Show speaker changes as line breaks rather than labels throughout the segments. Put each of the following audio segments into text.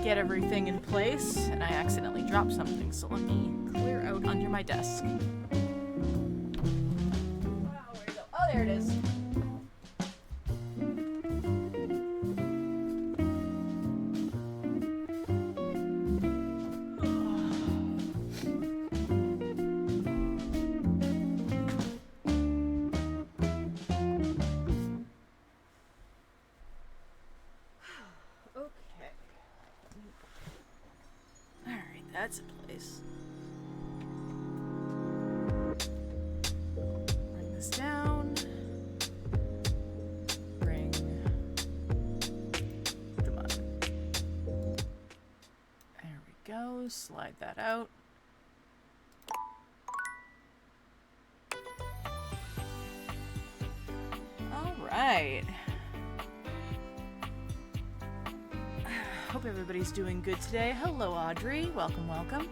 get everything in place, and I accidentally dropped something, so let me clear out under my desk. Wow, where'd it go? Oh, there it is. That's in place. Bring this down. Come on. There we go. Slide that out. All right. Hope everybody's doing good today. Hello, Audrey. Welcome, welcome.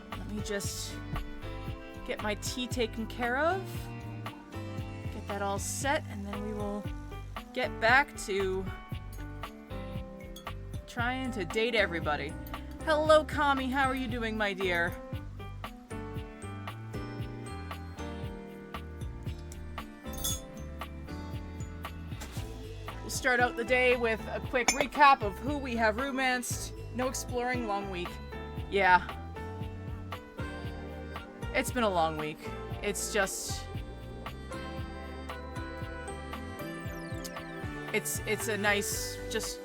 Let me just get my tea taken care of. Get that all set, and then we will get back to trying to date everybody. Hello, Kami. How are you doing, my dear? Start out the day with a quick recap of who we have romanced. No exploring, long week. Yeah. It's been a long week. It's just... It's a nice... Just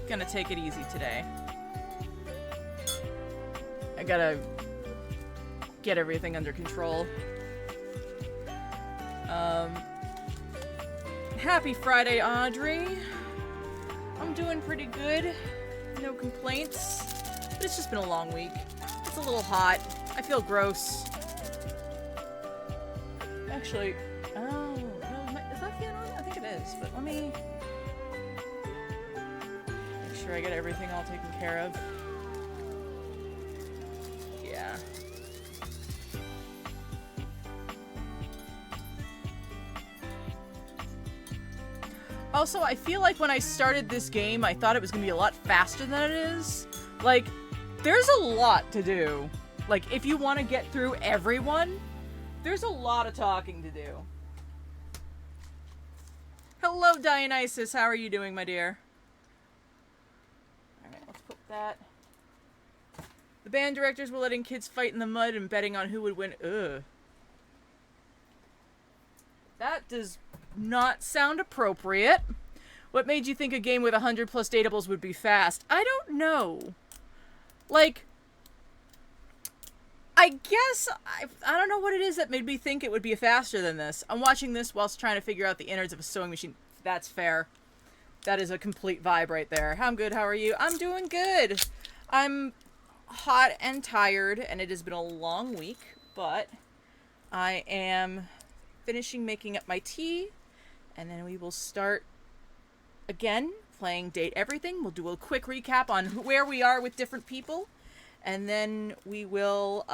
gonna take it easy today. I gotta get everything under control. Happy Friday, Audrey. I'm doing pretty good. No complaints. But it's just been a long week. It's a little hot. I feel gross. Actually, oh, no, is that fan on? I think it is, but let me make sure I get everything all taken care of. Yeah. Also, I feel like when I started this game, I thought it was going to be a lot faster than it is. Like, there's a lot to do. Like, if you want to get through everyone, there's a lot of talking to do. Hello, Dionysus. How are you doing, my dear? Alright, let's put that. The band directors were letting kids fight in the mud and betting on who would win. Ugh. That does not sound appropriate. What made you think a game with 100 plus dateables would be fast? I don't know. Like, I guess, I don't know what it is that made me think it would be faster than this. I'm watching this whilst trying to figure out the innards of a sewing machine. That's fair. That is a complete vibe right there. I'm good, how are you? I'm doing good. I'm hot and tired, and it has been a long week, but I am finishing making up my tea, and then we will start again playing Date Everything. We'll do a quick recap on where we are with different people, and then we will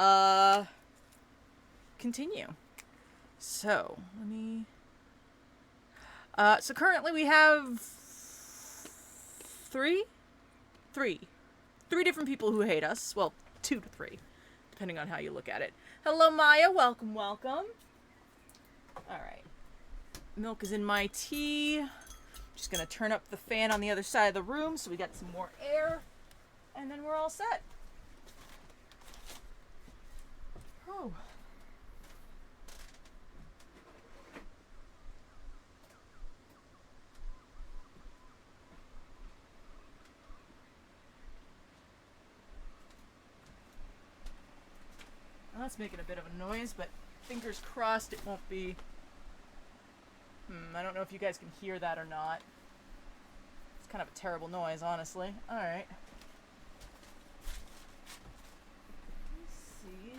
continue. So let me so currently we have three different people who hate us. Well, 2 to 3 depending on how you look at it. Hello, Maya. Welcome. Alright. Milk is in my tea. Just gonna turn up the fan on the other side of the room so we got some more air. And then we're all set. Oh. Well, that's making a bit of a noise, but fingers crossed it won't be... I don't know if you guys can hear that or not. It's kind of a terrible noise, honestly. Alright. Let's see.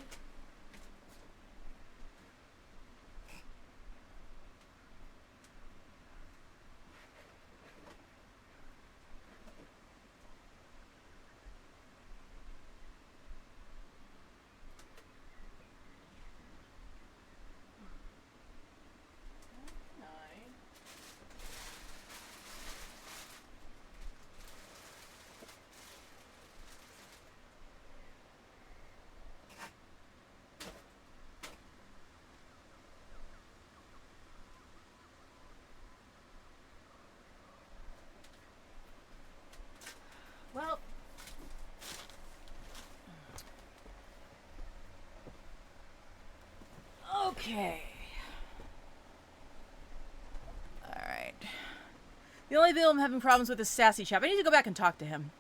still am having problems with this sassy chap. I need to go back and talk to him.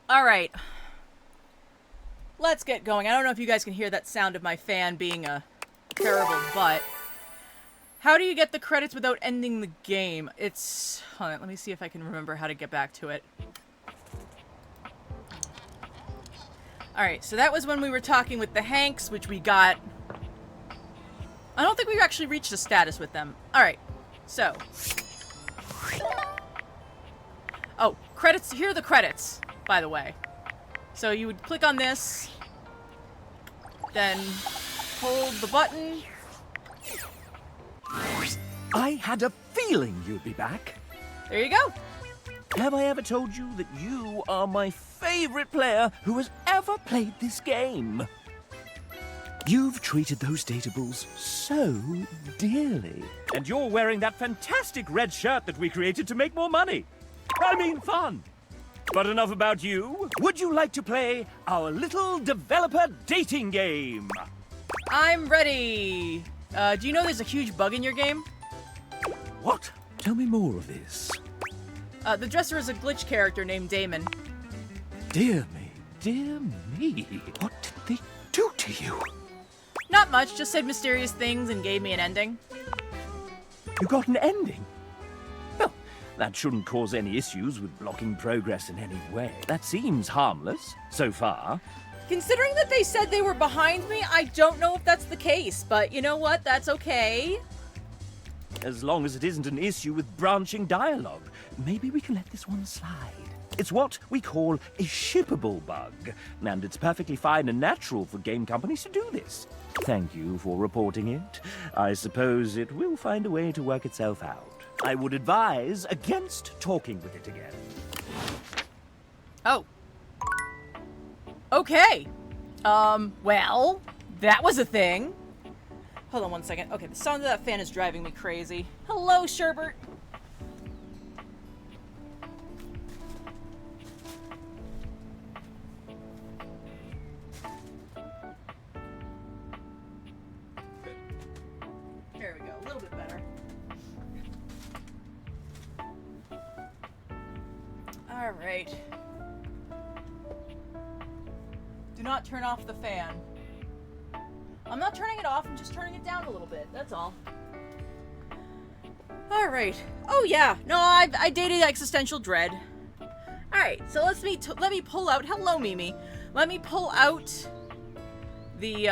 Alright. Let's get going. I don't know if you guys can hear that sound of my fan being a terrible butt. How do you get the credits without ending the game? It's... Hold on, let me see if I can remember how to get back to it. Alright, so that was when we were talking with the Hanks, which we got... I don't think we've actually reached a status with them. Alright, so... Oh, credits. Here are the credits, by the way. So you would click on this, then hold the button.
I had a feeling you'd be back.
There you go.
Have I ever told you that you are my favorite player who has ever played this game? You've treated those datables so dearly. And you're wearing that fantastic red shirt that we created to make more money. I mean fun. But enough about you. Would you like to play our little developer dating game?
I'm ready. Do you know there's a huge bug in your game?
What? Tell me more of this.
The dresser is a glitch character named Damon.
Dear me, dear me. What did they do to you?
Not much, just said mysterious things and gave me an ending.
You got an ending? Well, that shouldn't cause any issues with blocking progress in any way. That seems harmless, so far.
Considering that they said they were behind me, I don't know if that's the case, but you know what? That's okay.
As long as it isn't an issue with branching dialogue, maybe we can let this one slide. It's what we call a shippable bug, and it's perfectly fine and natural for game companies to do this. Thank you for reporting it. I suppose it will find a way to work itself out. I would advise against talking with it again.
Oh. Okay. Well, that was a thing. Hold on one second. Okay, the sound of that fan is driving me crazy. Hello, Sherbert. There we go, a little bit better. All right. Do not turn off the fan. I'm not turning it off, I'm just turning it down a little bit, that's all. Alright. Oh yeah, no, I dated Existential Dread. Alright, so let me pull out, hello Mimi. Let me pull out the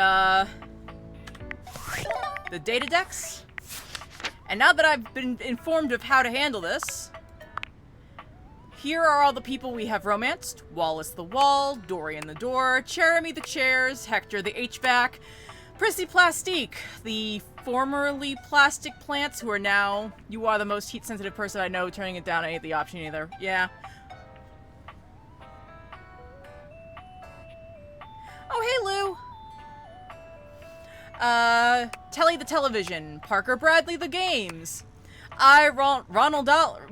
data decks. And now that I've been informed of how to handle this, here are all the people we have romanced. Wallace the Wall, Dorian the Door, Jeremy the Chairs, Hector the HVAC, Prissy Plastique, the formerly plastic plants who are now, you are the most heat-sensitive person I know, turning it down ain't the option either. Yeah. Oh, hey, Lou. Telly the Television, Parker Bradley the Games, Ronaldini,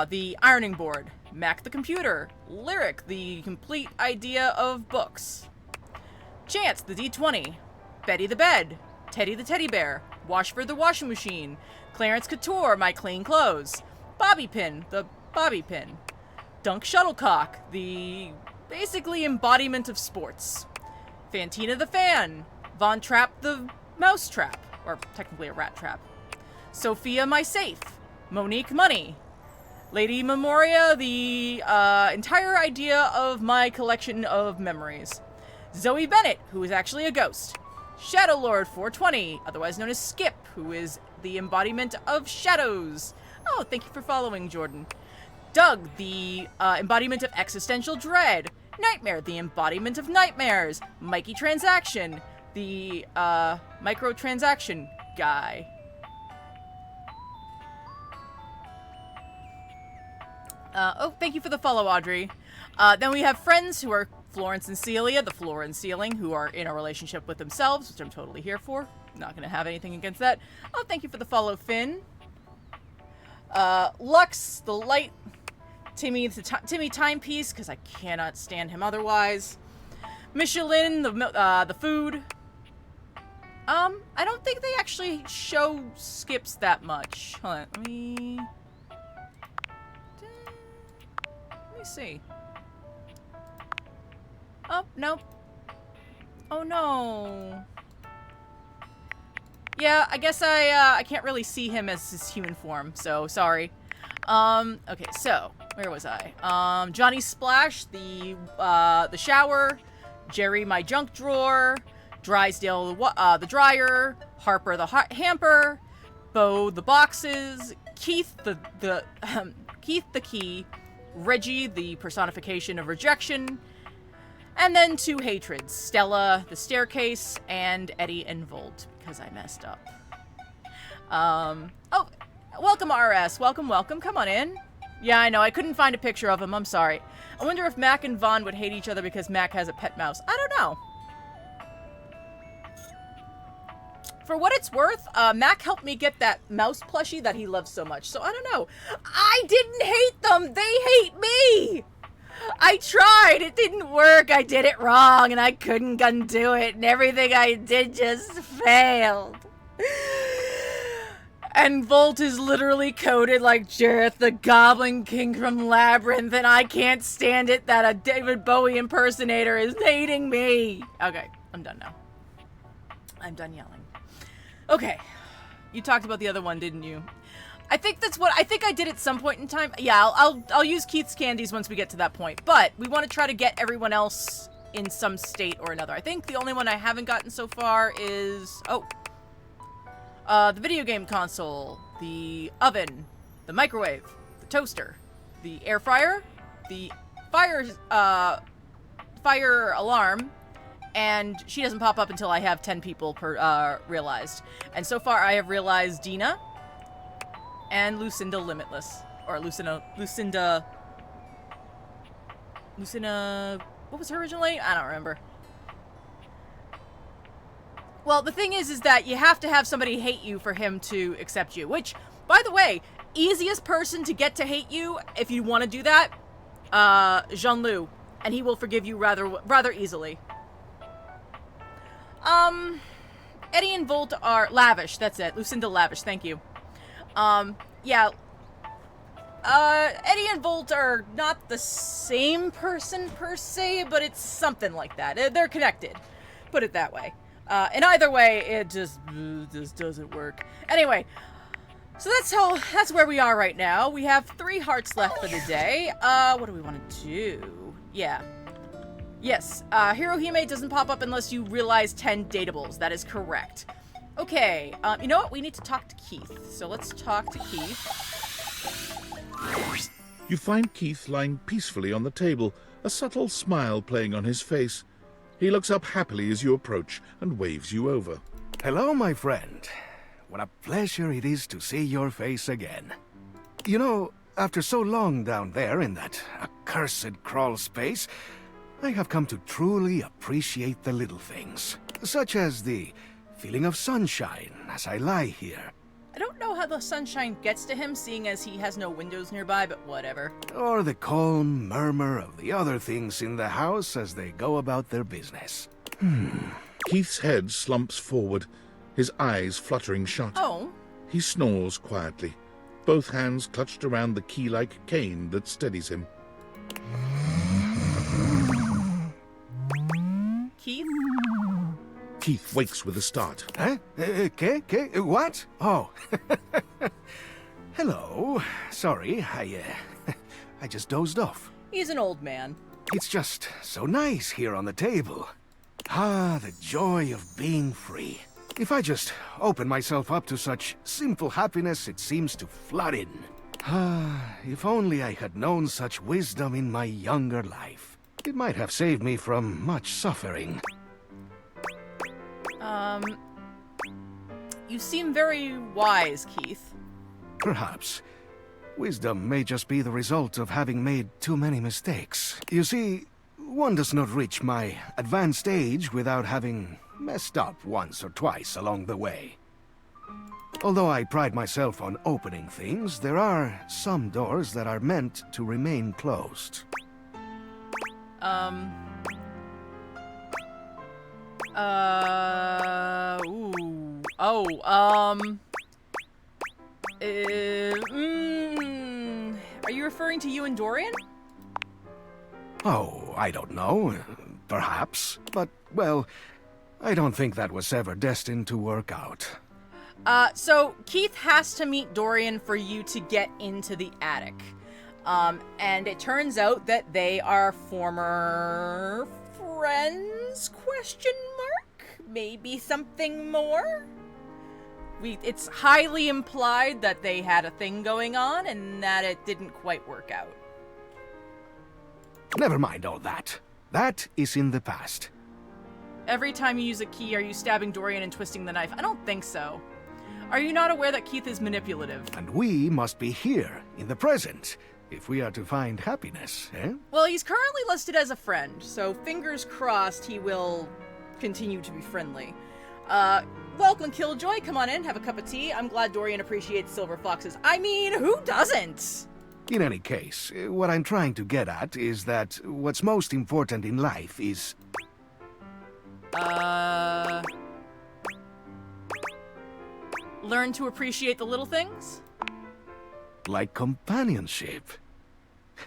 the Ironing Board, Mac the Computer, Lyric, the Complete Idea of Books, Chance, the D20, Betty the Bed, Teddy the Teddy Bear, Washford the Washing Machine, Clarence Couture, My Clean Clothes, Bobby Pin, the Bobby Pin, Dunk Shuttlecock, the basically embodiment of sports, Fantina the Fan, Von Trapp the Mouse Trap, or technically a rat trap, Sophia My Safe, Monique Money, Lady Memoria, the entire idea of my collection of memories, Zoe Bennett, who is actually a ghost, Shadow Lord 420, otherwise known as Skip, who is the embodiment of shadows. Oh, thank you for following, Jordan. Doug, the embodiment of existential dread. Nightmare, the embodiment of nightmares. Mikey Transaction, the microtransaction guy. Oh, thank you for the follow, Audrey. Then we have friends who are Florence and Celia, the Floor and Ceiling, who are in a relationship with themselves, which I'm totally here for. Not going to have anything against that. Oh, thank you for the follow, Finn. Lux, the Light. Timmy, Timmy Timepiece, because I cannot stand him otherwise. Michelin, the food. I don't think they actually show skips that much. Hold on, let me see. Oh, nope. Oh, no. Yeah, I guess I can't really see him as his human form, so sorry. Okay, so, where was I? Johnny Splash, the shower, Jerry, my junk drawer, Drysdale, the dryer, Harper, the hamper, Bo, the boxes, Keith, Keith, the key, Reggie, the personification of rejection, and then 2 hatreds, Stella, the staircase, and Eddie and Volt, because I messed up. Oh, welcome, RS. Welcome, welcome. Come on in. Yeah, I know. I couldn't find a picture of him. I'm sorry. I wonder if Mac and Vaughn would hate each other because Mac has a pet mouse. I don't know. For what it's worth, Mac helped me get that mouse plushie that he loves so much. So I don't know. I didn't hate them. They hate me. I tried. It didn't work. I did it wrong and I couldn't undo it. And everything I did just failed. And Volt is literally coded like Jareth, the Goblin King from Labyrinth, and I can't stand it that a David Bowie impersonator is hating me. Okay, I'm done now. I'm done yelling. Okay, you talked about the other one, didn't you? I think I did at some point in time. Yeah, I'll use Keith's candies once we get to that point, but we want to try to get everyone else in some state or another. I think the only one I haven't gotten so far is, the video game console, the oven, the microwave, the toaster, the air fryer, the fire alarm, and she doesn't pop up until I have 10 people realized. And so far I have realized Dina and Lucinda Limitless. Or Lucinda, what was her original name? I don't remember. Well, the thing is that you have to have somebody hate you for him to accept you. Which, by the way, easiest person to get to hate you, if you want to do that, Jean-Loup. And he will forgive you rather easily. Eddie and Volt are Lavish, that's it. Lucinda Lavish, thank you. Yeah. Eddie and Volt are not the same person per se, but it's something like that. They're connected. Put it that way. And either way, it just doesn't work. Anyway, so that's where we are right now. We have 3 hearts left for the day. What do we want to do? Yeah. Yes, Hirohime doesn't pop up unless you realize 10 datables. That is correct. Okay, you know what? We need to talk to Keith. So let's talk to Keith.
You find Keith lying peacefully on the table, a subtle smile playing on his face. He looks up happily as you approach and waves you over.
Hello, my friend. What a pleasure it is to see your face again. You know, after so long down there in that accursed crawl space, I have come to truly appreciate the little things, such as the feeling of sunshine as I lie here.
I don't know how the sunshine gets to him, seeing as he has no windows nearby, but whatever.
Or the calm murmur of the other things in the house as they go about their business.
Keith's head slumps forward, his eyes fluttering shut.
Oh.
He snores quietly, both hands clutched around the key-like cane that steadies him.
Keith?
Keith wakes with a start.
Huh? What? Oh. Hello. Sorry, I just dozed off.
He's an old man.
It's just so nice here on the table. Ah, the joy of being free. If I just open myself up to such simple happiness, it seems to flood in. Ah, if only I had known such wisdom in my younger life. It might have saved me from much suffering.
You seem very wise, Keith.
Perhaps. Wisdom may just be the result of having made too many mistakes. You see, one does not reach my advanced age without having messed up once or twice along the way. Although I pride myself on opening things, there are some doors that are meant to remain closed.
Ooh. Oh, are you referring to you and Dorian?
Oh, I don't know. Perhaps. But, well, I don't think that was ever destined to work out.
So Keith has to meet Dorian for you to get into the attic. And it turns out that they are former friends, question mark? Maybe something more? It's highly implied that they had a thing going on and that it didn't quite work out.
Never mind all that. That is in the past.
Every time you use a key, are you stabbing Dorian and twisting the knife? I don't think so. Are you not aware that Keith is manipulative?
And we must be here, in the present, if we are to find happiness, eh?
Well, he's currently listed as a friend, so fingers crossed he will continue to be friendly. Welcome, Killjoy. Come on in, have a cup of tea. I'm glad Dorian appreciates silver foxes. I mean, who doesn't?
In any case, what I'm trying to get at is that what's most important in life is...
Learn to appreciate the little things?
like companionship.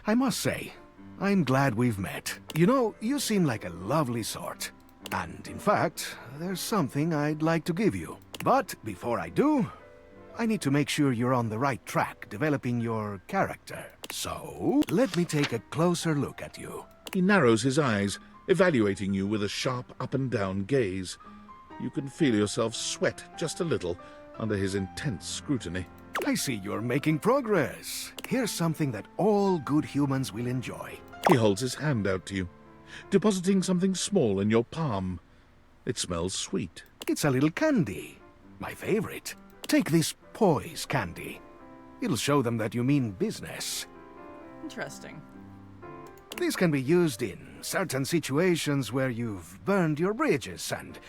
I must say, I'm glad we've met. You know, you seem like a lovely sort. And in fact, there's something I'd like to give you. But before I do, I need to make sure you're on the right track developing your character. So, let me take a closer look at you.
He narrows his eyes, evaluating you with a sharp up-and-down gaze. You can feel yourself sweat just a little under his intense scrutiny.
I see you're making progress. Here's something that all good humans will enjoy.
He holds his hand out to you, depositing something small in your palm. It smells sweet.
It's a little candy. My favorite. Take this poise candy. It'll show them that you mean business.
Interesting.
This can be used in certain situations where you've burned your bridges and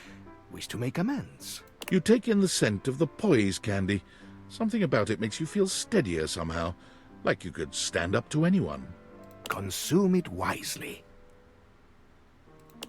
wish to make amends.
You take in the scent of the poise candy. Something about it makes you feel steadier somehow, like you could stand up to anyone.
Consume it wisely.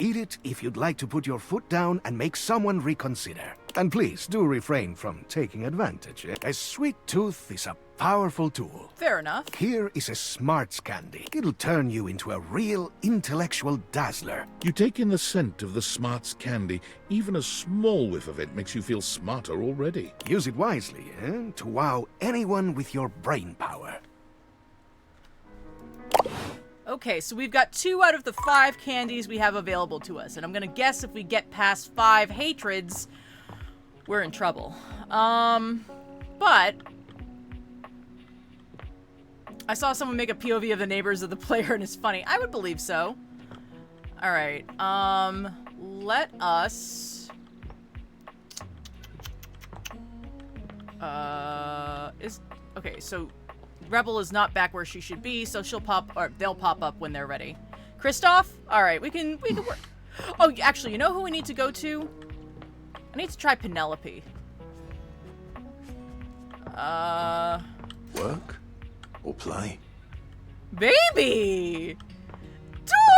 Eat it if you'd like to put your foot down and make someone reconsider. And please do refrain from taking advantage. A sweet tooth is a powerful tool.
Fair enough.
Here is a smarts candy. It'll turn you into a real intellectual dazzler.
You take in the scent of the smarts candy. Even a small whiff of it makes you feel smarter already.
Use it wisely, to wow anyone with your brain power.
Okay, so we've got 2 out of the 5 candies we have available to us, and I'm gonna guess if we get past 5 hatreds, we're in trouble. But I saw someone make a POV of the neighbors of the player, and it's funny. I would believe so. All right. Let us. Okay. So Rebel is not back where she should be, so she'll pop, or they'll pop up when they're ready. Kristoff? All right, we can work. Oh, actually, you know who we need to go to? I need to try Penelope.
Work or play?
Baby!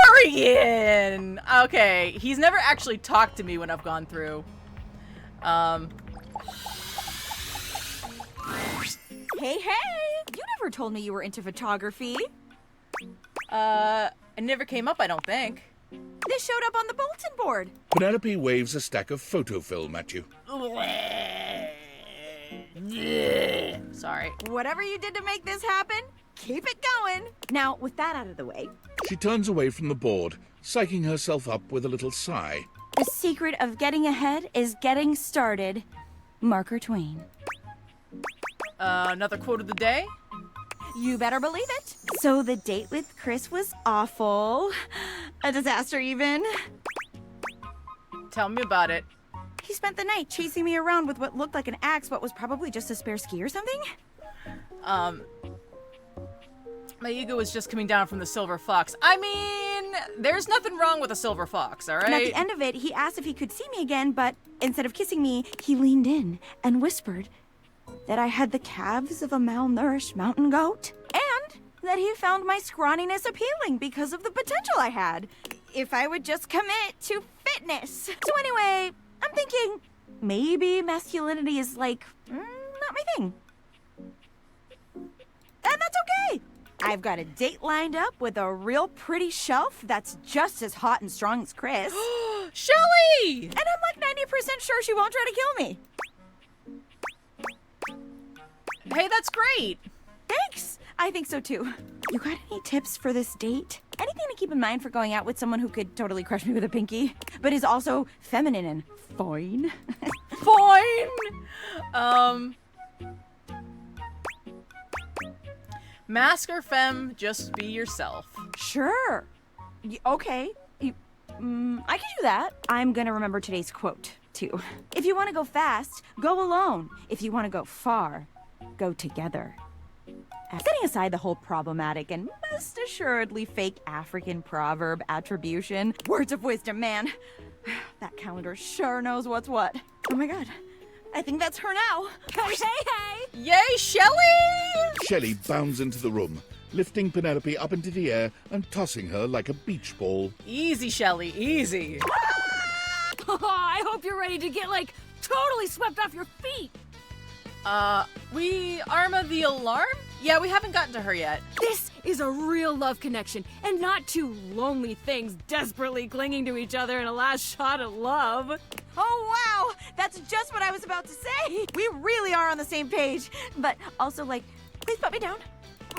Dorian! Okay, he's never actually talked to me when I've gone through.
Hey, you never told me you were into photography.
It never came up, I don't think.
This showed up on the bulletin board.
Penelope waves a stack of photo film at you.
Sorry.
Whatever you did to make this happen, keep it going. Now, with that out of the way,
She turns away from the board, psyching herself up with a little sigh.
the secret of getting ahead is getting started. Marker Twain.
Another quote of the day?
You better believe it. So the date with Chris was awful. A disaster, even.
Tell me about it.
He spent the night chasing me around with what looked like an axe, but was probably just a spare ski or something.
My ego is just coming down from the silver fox. I mean, there's nothing wrong with a silver fox, all right?
And at the end of it, he asked if he could see me again, but instead of kissing me, he leaned in and whispered that I had the calves of a malnourished mountain goat, and that he found my scrawniness appealing because of the potential I had, if I would just commit to fitness. So anyway, I'm thinking maybe masculinity is like, not my thing. And that's okay. I've got a date lined up with a real pretty shelf that's just as hot and strong as Chris.
Shelly!
And I'm like 90% sure she won't try to kill me.
Hey, that's great.
Thanks. I think so too. You got any tips for this date? Anything to keep in mind for going out with someone who could totally crush me with a pinky, but is also feminine and fine?
Fine. Mask or femme, just be yourself.
Sure. Okay. I can do that. I'm gonna remember today's quote, too. If you want to go fast, go alone. If you want to go far, go together. Setting aside the whole problematic and most assuredly fake African proverb attribution, words of wisdom, man. That calendar sure knows what's what. Oh my god. I think that's her now. Hey!
Yay, Shelly!
Shelley bounds into the room, lifting Penelope up into the air and tossing her like a beach ball.
Easy, Shelly, easy.
I hope you're ready to get, like, totally swept off your feet.
We Arma the alarm? Yeah, we haven't gotten to her yet.
This is a real love connection, and not two lonely things desperately clinging to each other in a last shot at love.
Oh, wow! That's just what I was about to say! We really are on the same page. But also, like, please put me down.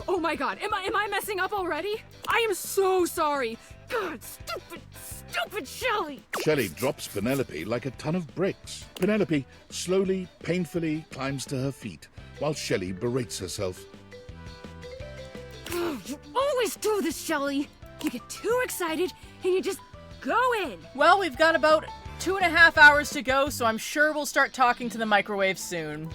Oh my god, am I messing up already? I am so sorry. God, stupid Shelly.
Shelley drops Penelope like a ton of bricks. Penelope slowly, painfully climbs to her feet, while Shelley berates herself.
You always do this, Shelly. You get too excited and you just go in.
Well, we've got about 2.5 hours to go, so I'm sure we'll start talking to the microwave soon.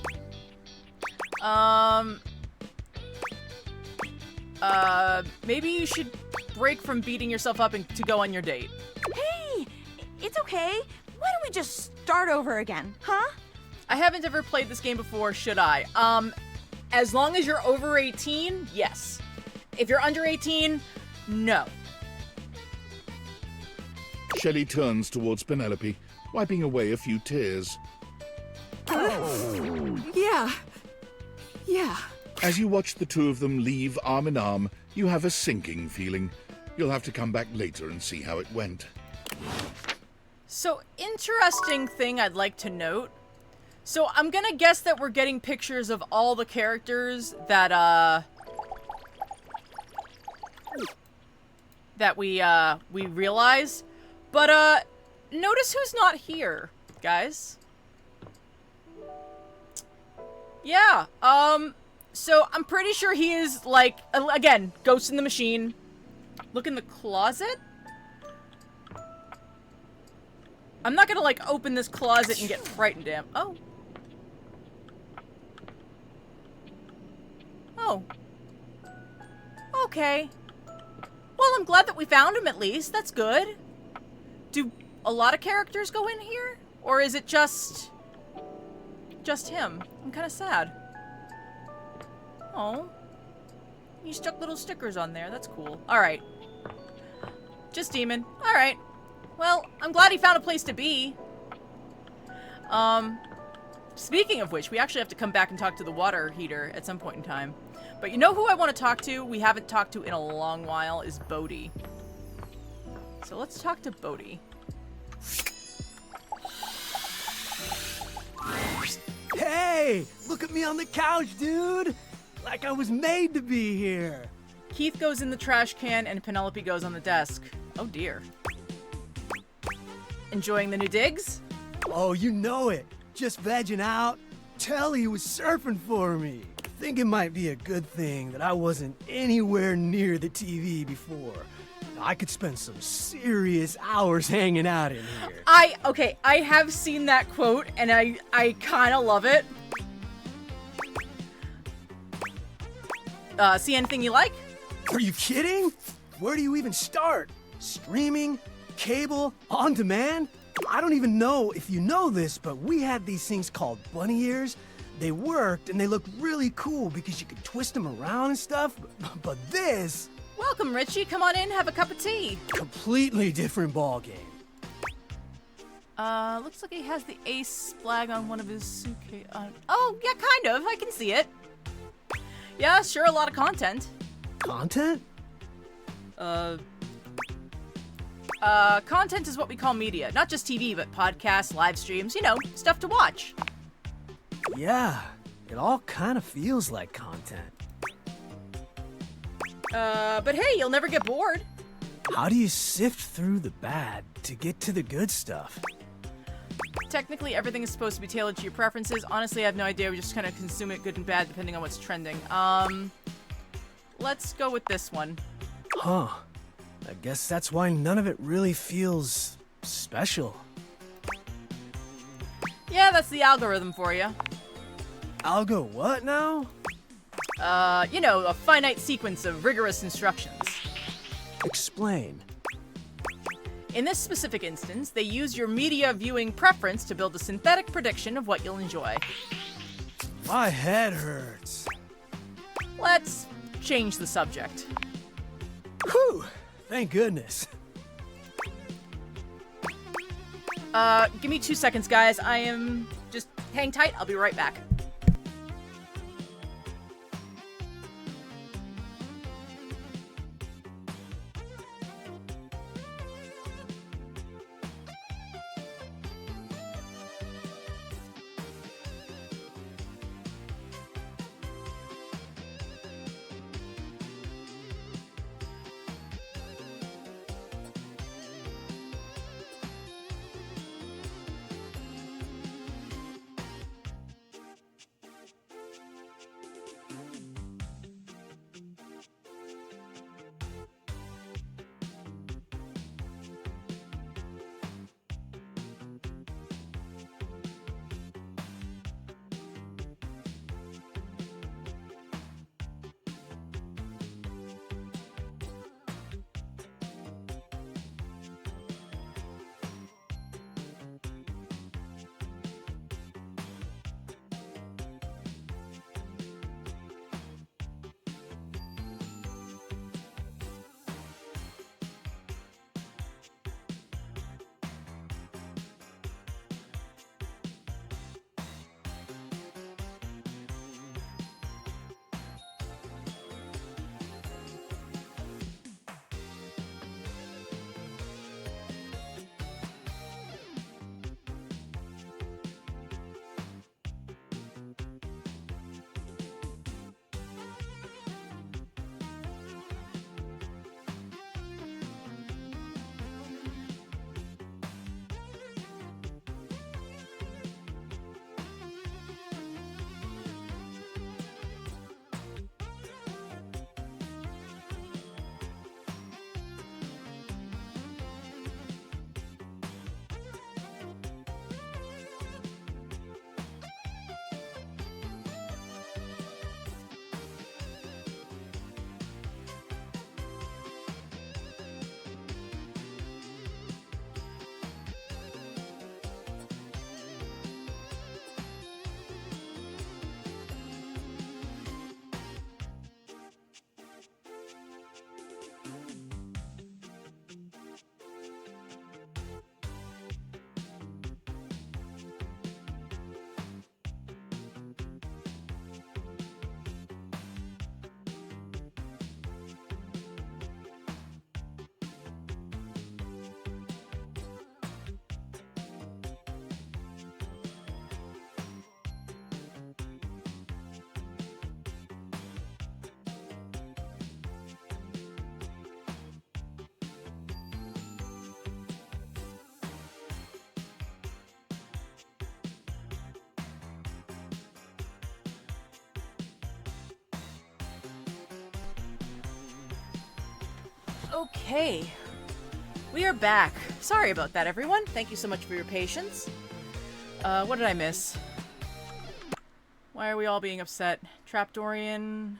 Maybe you should break from beating yourself up and to go on your date.
Hey! It's okay. Why don't we just start over again, huh?
I haven't ever played this game before, should I? As long as you're over 18, yes. If you're under 18, no.
Shelley turns towards Penelope, wiping away a few tears.
Yeah.
As you watch the two of them leave arm in arm, you have a sinking feeling. You'll have to come back later and see how it went.
So, interesting thing I'd like to note. So, I'm gonna guess that we're getting pictures of all the characters that, we realize. But, notice who's not here, guys. Yeah, so I'm pretty sure he is, like, again, Ghost in the Machine. Look in the closet? I'm not gonna, like, open this closet and get frightened, damn. Oh. Oh. Okay. Well, I'm glad that we found him at least. That's good. Do a lot of characters go in here? Or is it just him? I'm kind of sad. Oh. You stuck little stickers on there. That's cool. Alright. Just Demon. Alright. Well, I'm glad he found a place to be. Speaking of which, we actually have to come back and talk to the water heater at some point in time. But you know who I want to talk to? We haven't talked to in a long while is Bodhi. So let's talk to Bodhi.
Hey, look at me on the couch, dude. Like I was made to be here.
Keith goes in the trash can and Penelope goes on the desk. Oh dear. Enjoying the new digs?
Oh, you know it. Just vegging out. Telly was surfing for me. Think it might be a good thing that I wasn't anywhere near the TV before. I could spend some serious hours hanging out in here.
I have seen that quote and I kind of love it. See anything you like?
Are you kidding? Where do you even start? Streaming? Cable? On demand? I don't even know if you know this, but we had these things called bunny ears. They worked and they looked really cool because you could twist them around and stuff. But this...
Welcome, Richie. Come on in, have a cup of tea.
Completely different ball game.
Looks like he has the ace flag on one of his suitcase. Oh, yeah, kind of. I can see it. Yeah, sure, a lot of content.
Content?
Content is what we call media. Not just TV, but podcasts, live streams, you know, stuff to watch.
Yeah, it all kind of feels like content.
But hey, you'll never get bored.
How do you sift through the bad to get to the good stuff?
Technically, everything is supposed to be tailored to your preferences. Honestly, I have no idea. We just kind of consume it, good and bad, depending on what's trending. Let's go with this one.
Huh. I guess that's why none of it really feels special.
Yeah, that's the algorithm for you.
Algo what now?
You know, a finite sequence of rigorous instructions.
Explain.
In this specific instance, they use your media viewing preference to build a synthetic prediction of what you'll enjoy.
My head hurts.
Let's change the subject.
Whew! Thank goodness.
Give me 2 seconds, guys. I am... Just hang tight. I'll be right back. Okay, we are back. Sorry about that, everyone. Thank you so much for your patience. What did I miss? Why are we all being upset? Trapdorian?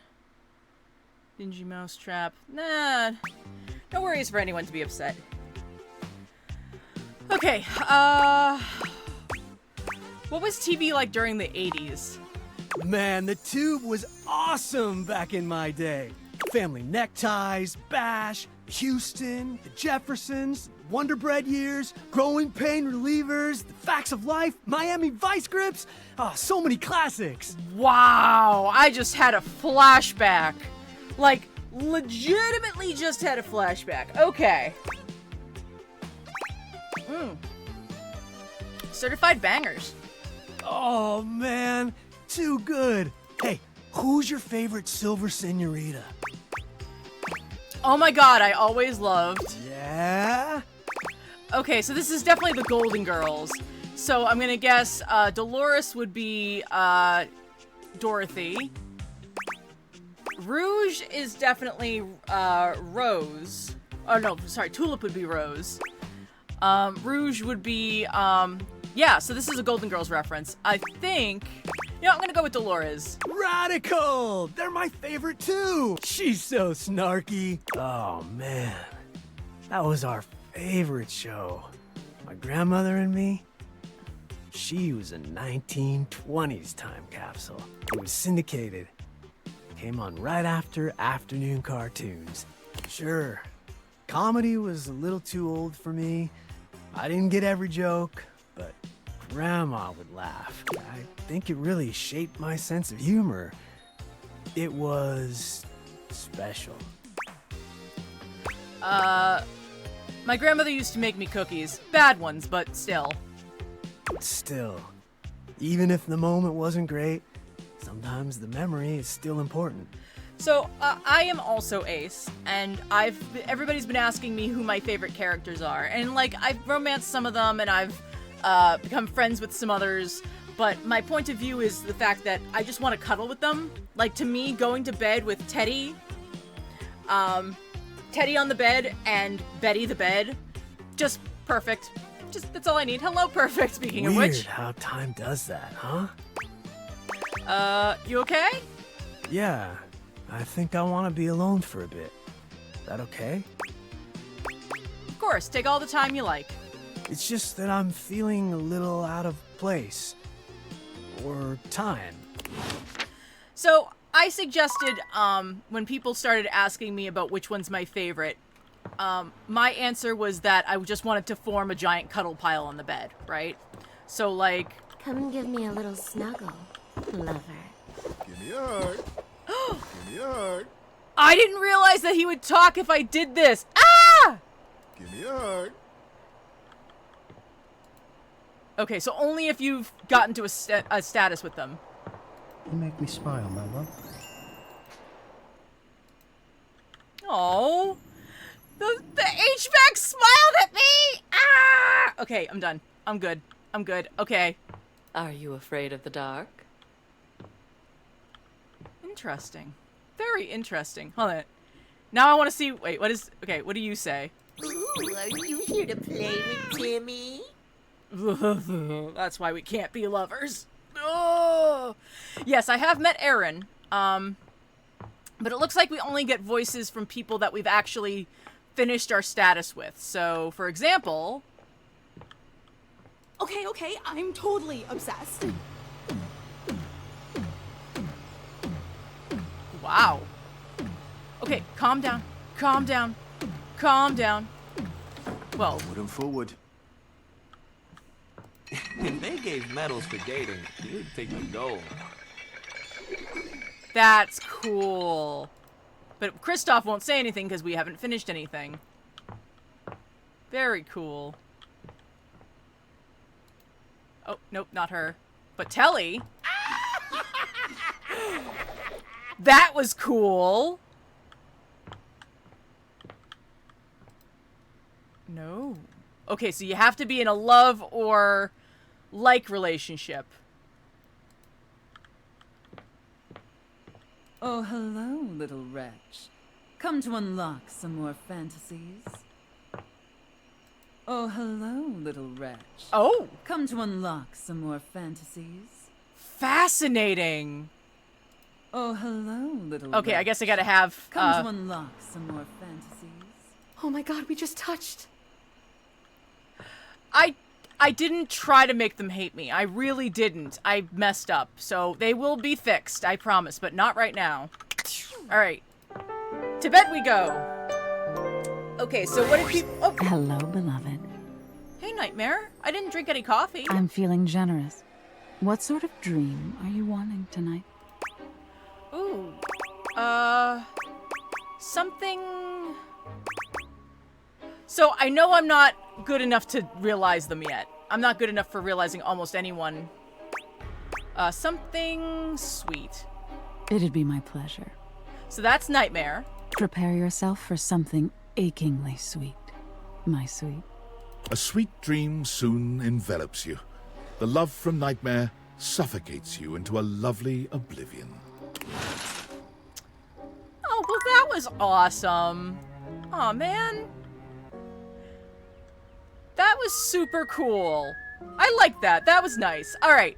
Dingy Mousetrap? Nah, no worries for anyone to be upset. Okay, what was TV like during the 80s?
Man, the tube was awesome back in my day. Family neckties, BASH, Houston, the Jeffersons, Wonder Bread years, Growing Pain Relievers, The Facts of Life, Miami Vice Grips. Ah, so many classics.
Wow, I just had a flashback. Like, legitimately just had a flashback. Okay. Certified bangers.
Oh, man. Too good. Hey, who's your favorite Silver Senorita?
Oh my god, I always loved.
Yeah?
Okay, so this is definitely the Golden Girls. So I'm gonna guess Dolores would be Dorothy. Rouge is definitely Rose. Oh no, sorry, Tulip would be Rose. Rouge would be yeah, so this is a Golden Girls reference. I think, you know, I'm gonna go with Dolores.
Radical! They're my favorite too! She's so snarky. Oh, man. That was our favorite show. My grandmother and me. She was a 1920s time capsule. It was syndicated. Came on right after afternoon cartoons. Sure, comedy was a little too old for me. I didn't get every joke, but Grandma would laugh. I think it really shaped my sense of humor. It was special.
My grandmother used to make me cookies. Bad ones, but still.
Still, even if the moment wasn't great, sometimes the memory is still important.
So, I am also Ace, and everybody's been asking me who my favorite characters are, and, like, I've romanced some of them, and I've, become friends with some others, but my point of view is the fact that I just want to cuddle with them. Like, to me, going to bed with Teddy, Teddy on the bed, and Betty the bed, just perfect. Just, that's all I need. Hello, perfect, speaking of
Weird
which.
how time does that, huh?
You okay?
Yeah, I think I want to be alone for a bit. That okay?
Of course, take all the time you like.
It's just that I'm feeling a little out of place. Or time.
So, I suggested, when people started asking me about which one's my favorite, my answer was that I just wanted to form a giant cuddle pile on the bed, right? So, like...
Come and give me a little snuggle, lover.
Give me a hug. Give me a hug.
I didn't realize that he would talk if I did this! Ah!
Give me a hug.
Okay, so only if you've gotten to a status with them.
You make me smile, my love.
Oh, the HVAC smiled at me! Ah! Okay, I'm done. I'm good. I'm good. Okay.
Are you afraid of the dark?
Interesting. Very interesting. Hold on. Now I want to see... Wait, what is... Okay, what do you say?
Ooh, are you here to play with Timmy?
That's why we can't be lovers. Oh! Yes, I have met Aaron. But it looks like we only get voices from people that we've actually finished our status with. So, for example...
Okay, I'm totally obsessed.
Wow. Okay, calm down. Calm down. Calm down. Well...
Forward and forward.
If they gave medals for dating, you'd take the gold.
That's cool. But Kristoff won't say anything because we haven't finished anything. Very cool. Oh, nope, not her. But Telly. That was cool. No. Okay, so you have to be in a love or like relationship.
Oh, hello, little wretch. Come to unlock some more fantasies. Oh, hello, little wretch.
Oh!
Come to unlock some more fantasies.
Fascinating.
Oh, hello, little
Okay,
wretch.
I guess I gotta have,
Come to unlock some more fantasies.
Oh my god, we just touched.
I didn't try to make them hate me. I really didn't. I messed up. So they will be fixed, I promise, but not right now. Alright. To bed we go. Okay, so what did people... Oh,
Hello, beloved.
hey, Nightmare. I didn't drink any coffee.
I'm feeling generous. What sort of dream are you wanting tonight?
Ooh. Something... So, I know I'm not good enough to realize them yet. I'm not good enough for realizing almost anyone. Something sweet.
It'd be my pleasure.
So that's Nightmare.
Prepare yourself for something achingly sweet, my sweet.
A sweet dream soon envelops you. The love from Nightmare suffocates you into a lovely oblivion.
Oh, well, that was awesome. Aw, man. That was super cool. I like that. That was nice. All right.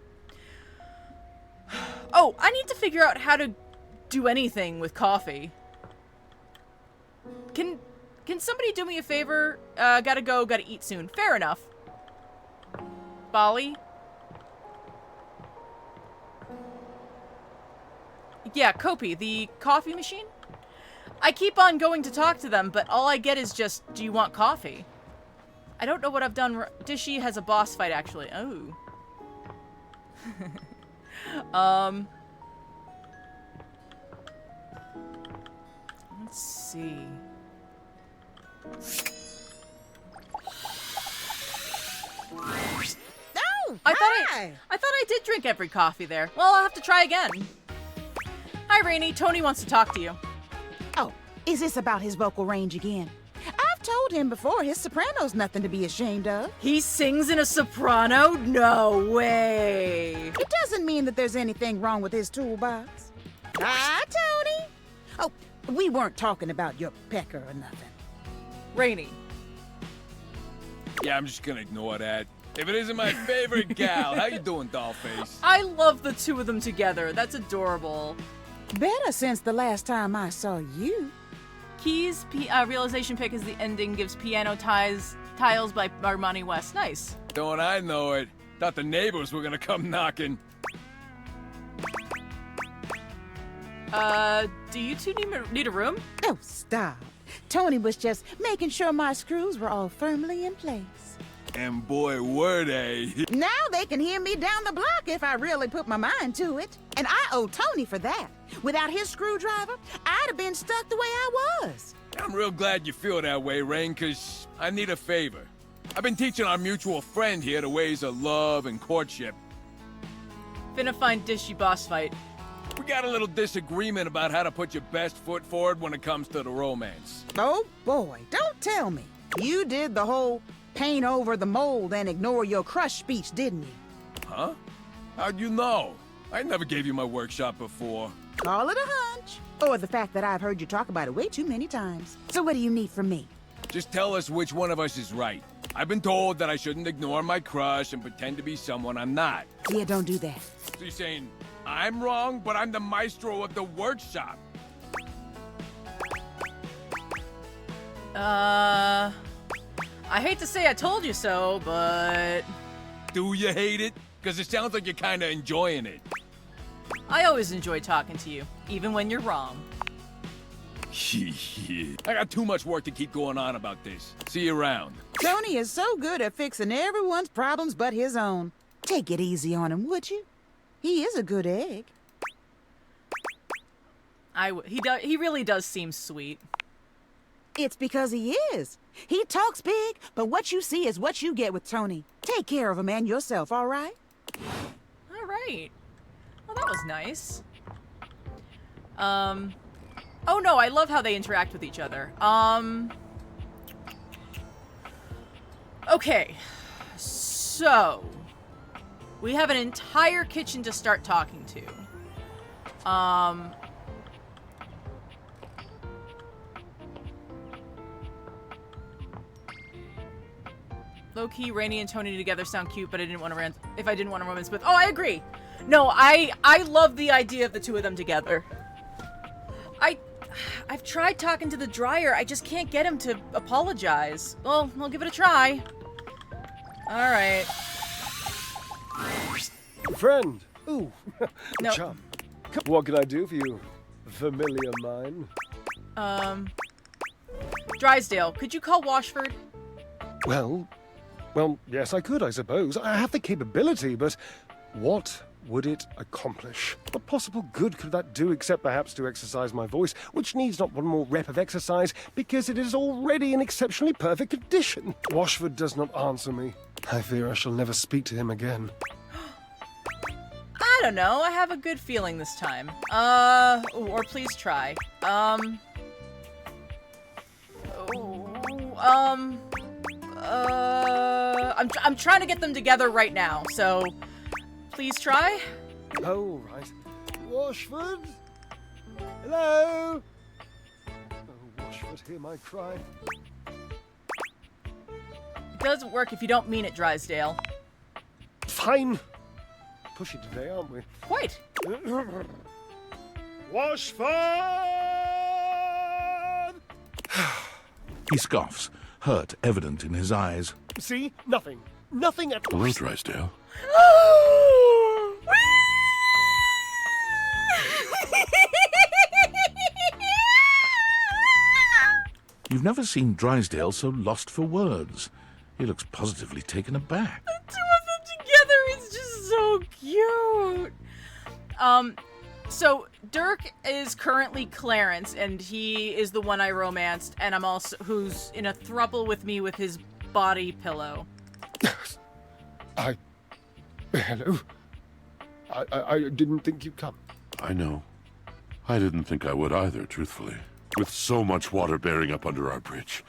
Oh, I need to figure out how to do anything with coffee. Can somebody do me a favor? Gotta go, gotta eat soon. Fair enough. Bali? Yeah, Kopi, the coffee machine? I keep on going to talk to them, but all I get is just, do you want coffee? I don't know what I've done. Dishy has a boss fight, actually. Oh. Let's see.
Oh,
I thought I did drink every coffee there. Well, I'll have to try again. Hi, Rainy. Tony wants to talk to you.
Oh, is this about his vocal range again? I've told him before his soprano's nothing to be ashamed of.
He sings in a soprano? No way.
It doesn't mean that there's anything wrong with his toolbox. Ah, Tony. Oh, we weren't talking about your pecker or nothing.
Rainy.
Yeah, I'm just gonna ignore that. If it isn't my favorite gal, how you doing, Dollface?
I love the two of them together. That's adorable.
Better since the last time I saw you.
Keys, realization pick is the ending, gives piano tiles by Armani West. Nice.
Don't I know it? Thought the neighbors were gonna come knocking.
Do you two need a room?
Oh, stop. Tony was just making sure my screws were all firmly in place.
And boy, were they.
Now they can hear me down the block if I really put my mind to it. And I owe Tony for that. Without his screwdriver, I'd have been stuck the way I was.
I'm real glad you feel that way, Rain, 'cause I need a favor. I've been teaching our mutual friend here the ways of love and courtship.
Finna find Dishy boss fight.
We got a little disagreement about how to put your best foot forward when it comes to the romance.
Oh boy, don't tell me. You did the whole paint over the mold and ignore your crush speech, didn't you?
Huh? How'd you know? I never gave you my workshop before.
Call it a hunch. Or the fact that I've heard you talk about it way too many times. So what do you need from me?
Just tell us which one of us is right. I've been told that I shouldn't ignore my crush and pretend to be someone I'm not.
Yeah, don't do that.
So you're saying I'm wrong, but I'm the maestro of the workshop?
I hate to say I told you so, but...
Do you hate it? Because it sounds like you're kind of enjoying it.
I always enjoy talking to you, even when you're wrong.
I got too much work to keep going on about this. See you around.
Tony is so good at fixing everyone's problems but his own. Take it easy on him, would you? He is a good egg.
He really does seem sweet.
It's because he is. He talks big, but what you see is what you get with Tony. Take care of him and yourself, all right?
All right. Well, that was nice. Oh no, I love how they interact with each other. Okay. So, we have an entire kitchen to start talking to. Low-key, Rainy and Tony together sound cute, but I didn't want to if I didn't want to romance with. Oh, I agree. No, I love the idea of the two of them together. I've tried talking to the dryer. I just can't get him to apologize. Well, I'll give it a try. All right.
Friend. Ooh.
No.
Chum. What can I do for you, familiar mine?
Drysdale, could you call Washford?
Well, yes, I could, I suppose. I have the capability, but what would it accomplish? What possible good could that do except perhaps to exercise my voice, which needs not one more rep of exercise because it is already in exceptionally perfect condition? Washford does not answer me. I fear I shall never speak to him again.
I don't know. I have a good feeling this time. Or please try. I'm trying to get them together right now, so please try.
Oh, right. Washford? Hello? Oh, Washford, hear my cry.
It doesn't work if you don't mean it, Drysdale.
Fine. Pushy today, aren't we?
Quite.
Washford!
He scoffs, hurt evident in his eyes.
See? Nothing. Nothing at all.
Hello, Drysdale. You've never seen Drysdale so lost for words. He looks positively taken aback.
The two of them together is just so cute. So Dirk is currently Clarence, and he is the one I romanced, and I'm also who's in a throuple with me with his body pillow.
Hello? I didn't think you'd come.
I know. I didn't think I would either, truthfully. With so much water bearing up under our bridge,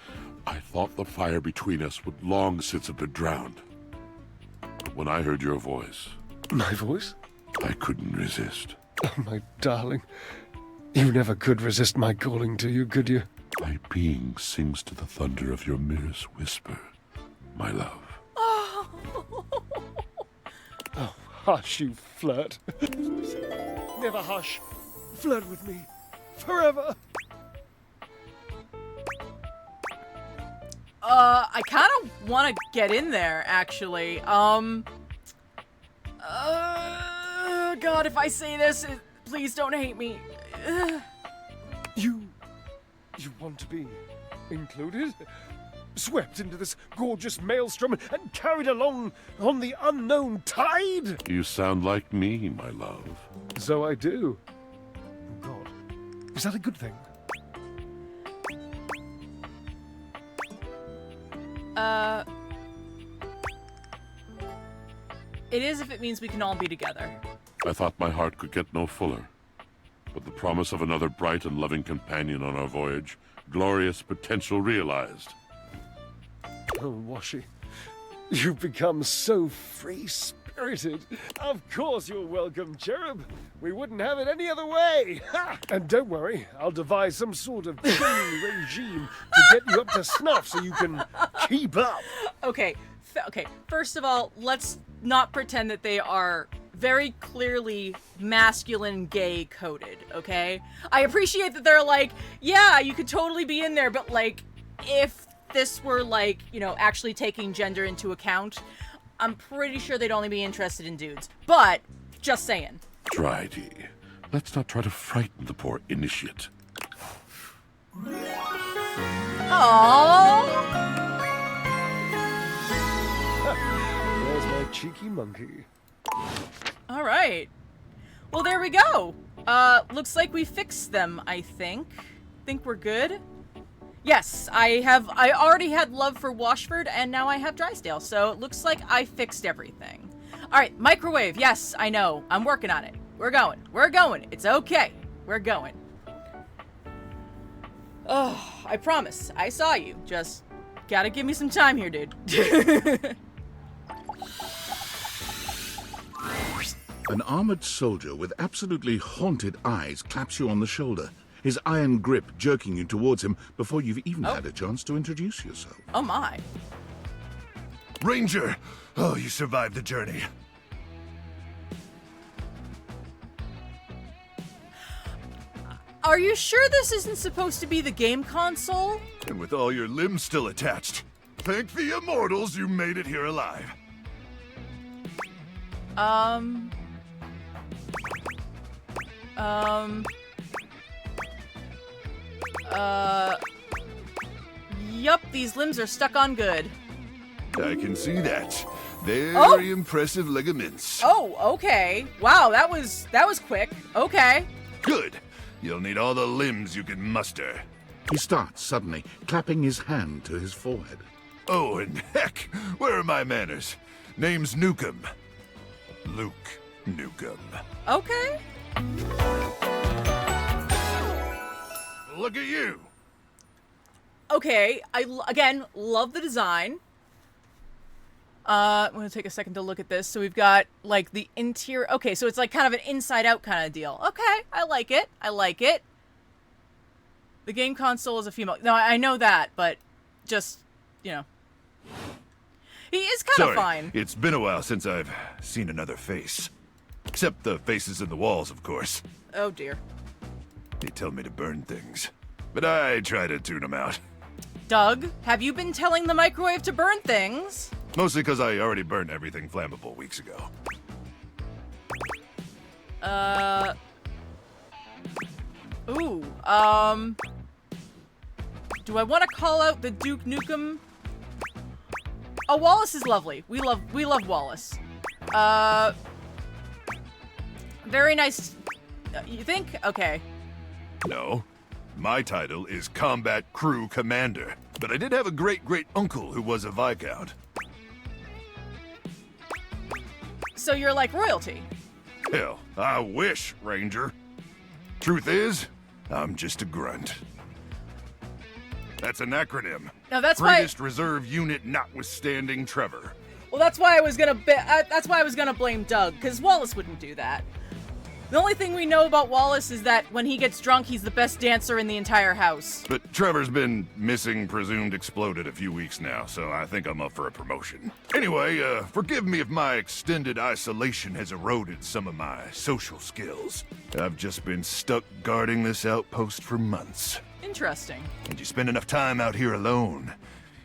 I thought the fire between us would long since have been drowned. But when I heard your voice...
My voice?
I couldn't resist.
Oh, my darling. You never could resist my calling to you, could you?
My being sings to the thunder of your merest whisper, my love.
Oh, hush, you flirt. Never hush. Flirt with me. Forever.
I kind of want to get in there, actually. God, if I say this, please don't hate me.
You want to be included? Swept into this gorgeous maelstrom and carried along on the unknown tide?
You sound like me, my love.
So I do. Oh, God. Is that a good thing?
It is if it means we can all be together.
I thought my heart could get no fuller. But the promise of another bright and loving companion on our voyage, glorious potential realized.
Oh, Washy, you've become so free-spirited. Of course you're welcome, Cherub. We wouldn't have it any other way. Ha! And don't worry, I'll devise some sort of training regime to get you up to snuff so you can keep up.
Okay, first of all, let's not pretend that they are very clearly masculine gay coded, okay? I appreciate that they're like, yeah, you could totally be in there, but like, if this were like, you know, actually taking gender into account, I'm pretty sure they'd only be interested in dudes. But, just saying.
Drydy, let's not try to frighten the poor initiate.
Aww.
There's my cheeky monkey.
All right. Well, there we go. Looks like we fixed them, I think. Think we're good? Yes, I already had love for Washford, and now I have Drysdale, so it looks like I fixed everything. All right, microwave. Yes, I know. I'm working on it. We're going. It's okay. We're going. Oh, I promise. I saw you. Just gotta give me some time here, dude.
An armored soldier with absolutely haunted eyes claps you on the shoulder, his iron grip jerking you towards him before you've even had a chance to introduce yourself.
Oh my.
Ranger! Oh, you survived the journey.
Are you sure this isn't supposed to be the game console?
And with all your limbs still attached. Thank the immortals you made it here alive.
Yup, these limbs are stuck on good.
I can see that. Very impressive ligaments.
Oh, okay. Wow, that was quick. Okay.
Good. You'll need all the limbs you can muster.
He starts suddenly, clapping his hand to his forehead.
Oh, and heck, where are my manners? Name's Nukem. Luke Nukem.
Okay.
Look at you.
Okay, again love the design. I'm gonna take a second to look at this. So we've got like the interior. Okay, so it's like kind of an inside-out kind of deal. Okay, I like it. I like it. The game console is a female. No, I know that, but just, you know, he is kind of fine.
It's been a while since I've seen another face. Except the faces in the walls, of course.
Oh dear.
They tell me to burn things, but I try to tune them out.
Doug, have you been telling the microwave to burn things?
Mostly because I already burned everything flammable weeks ago.
Ooh, do I want to call out the Duke Nukem? Oh, Wallace is lovely. We love Wallace. Very nice. You think? Okay.
No. My title is Combat Crew Commander, but I did have a great-great-uncle who was a Viscount.
So you're like royalty?
Hell, I wish, Ranger. Truth is, I'm just a grunt. That's an acronym.
Now that's
Greatest Reserve Unit notwithstanding Trevor.
Well, that's why I was gonna blame Doug, because Wallace wouldn't do that. The only thing we know about Wallace is that when he gets drunk, he's the best dancer in the entire house.
But Trevor's been missing, presumed exploded a few weeks now, so I think I'm up for a promotion. Anyway, forgive me if my extended isolation has eroded some of my social skills. I've just been stuck guarding this outpost for months.
Interesting.
And you spend enough time out here alone,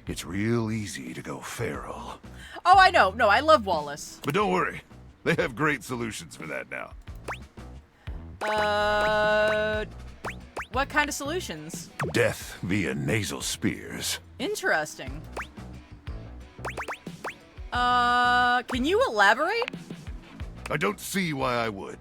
it's real easy to go feral.
Oh, I know. No, I love Wallace.
But don't worry, they have great solutions for that now.
What kind of solutions?
Death via nasal spears.
Interesting. Can you elaborate?
I don't see why I would.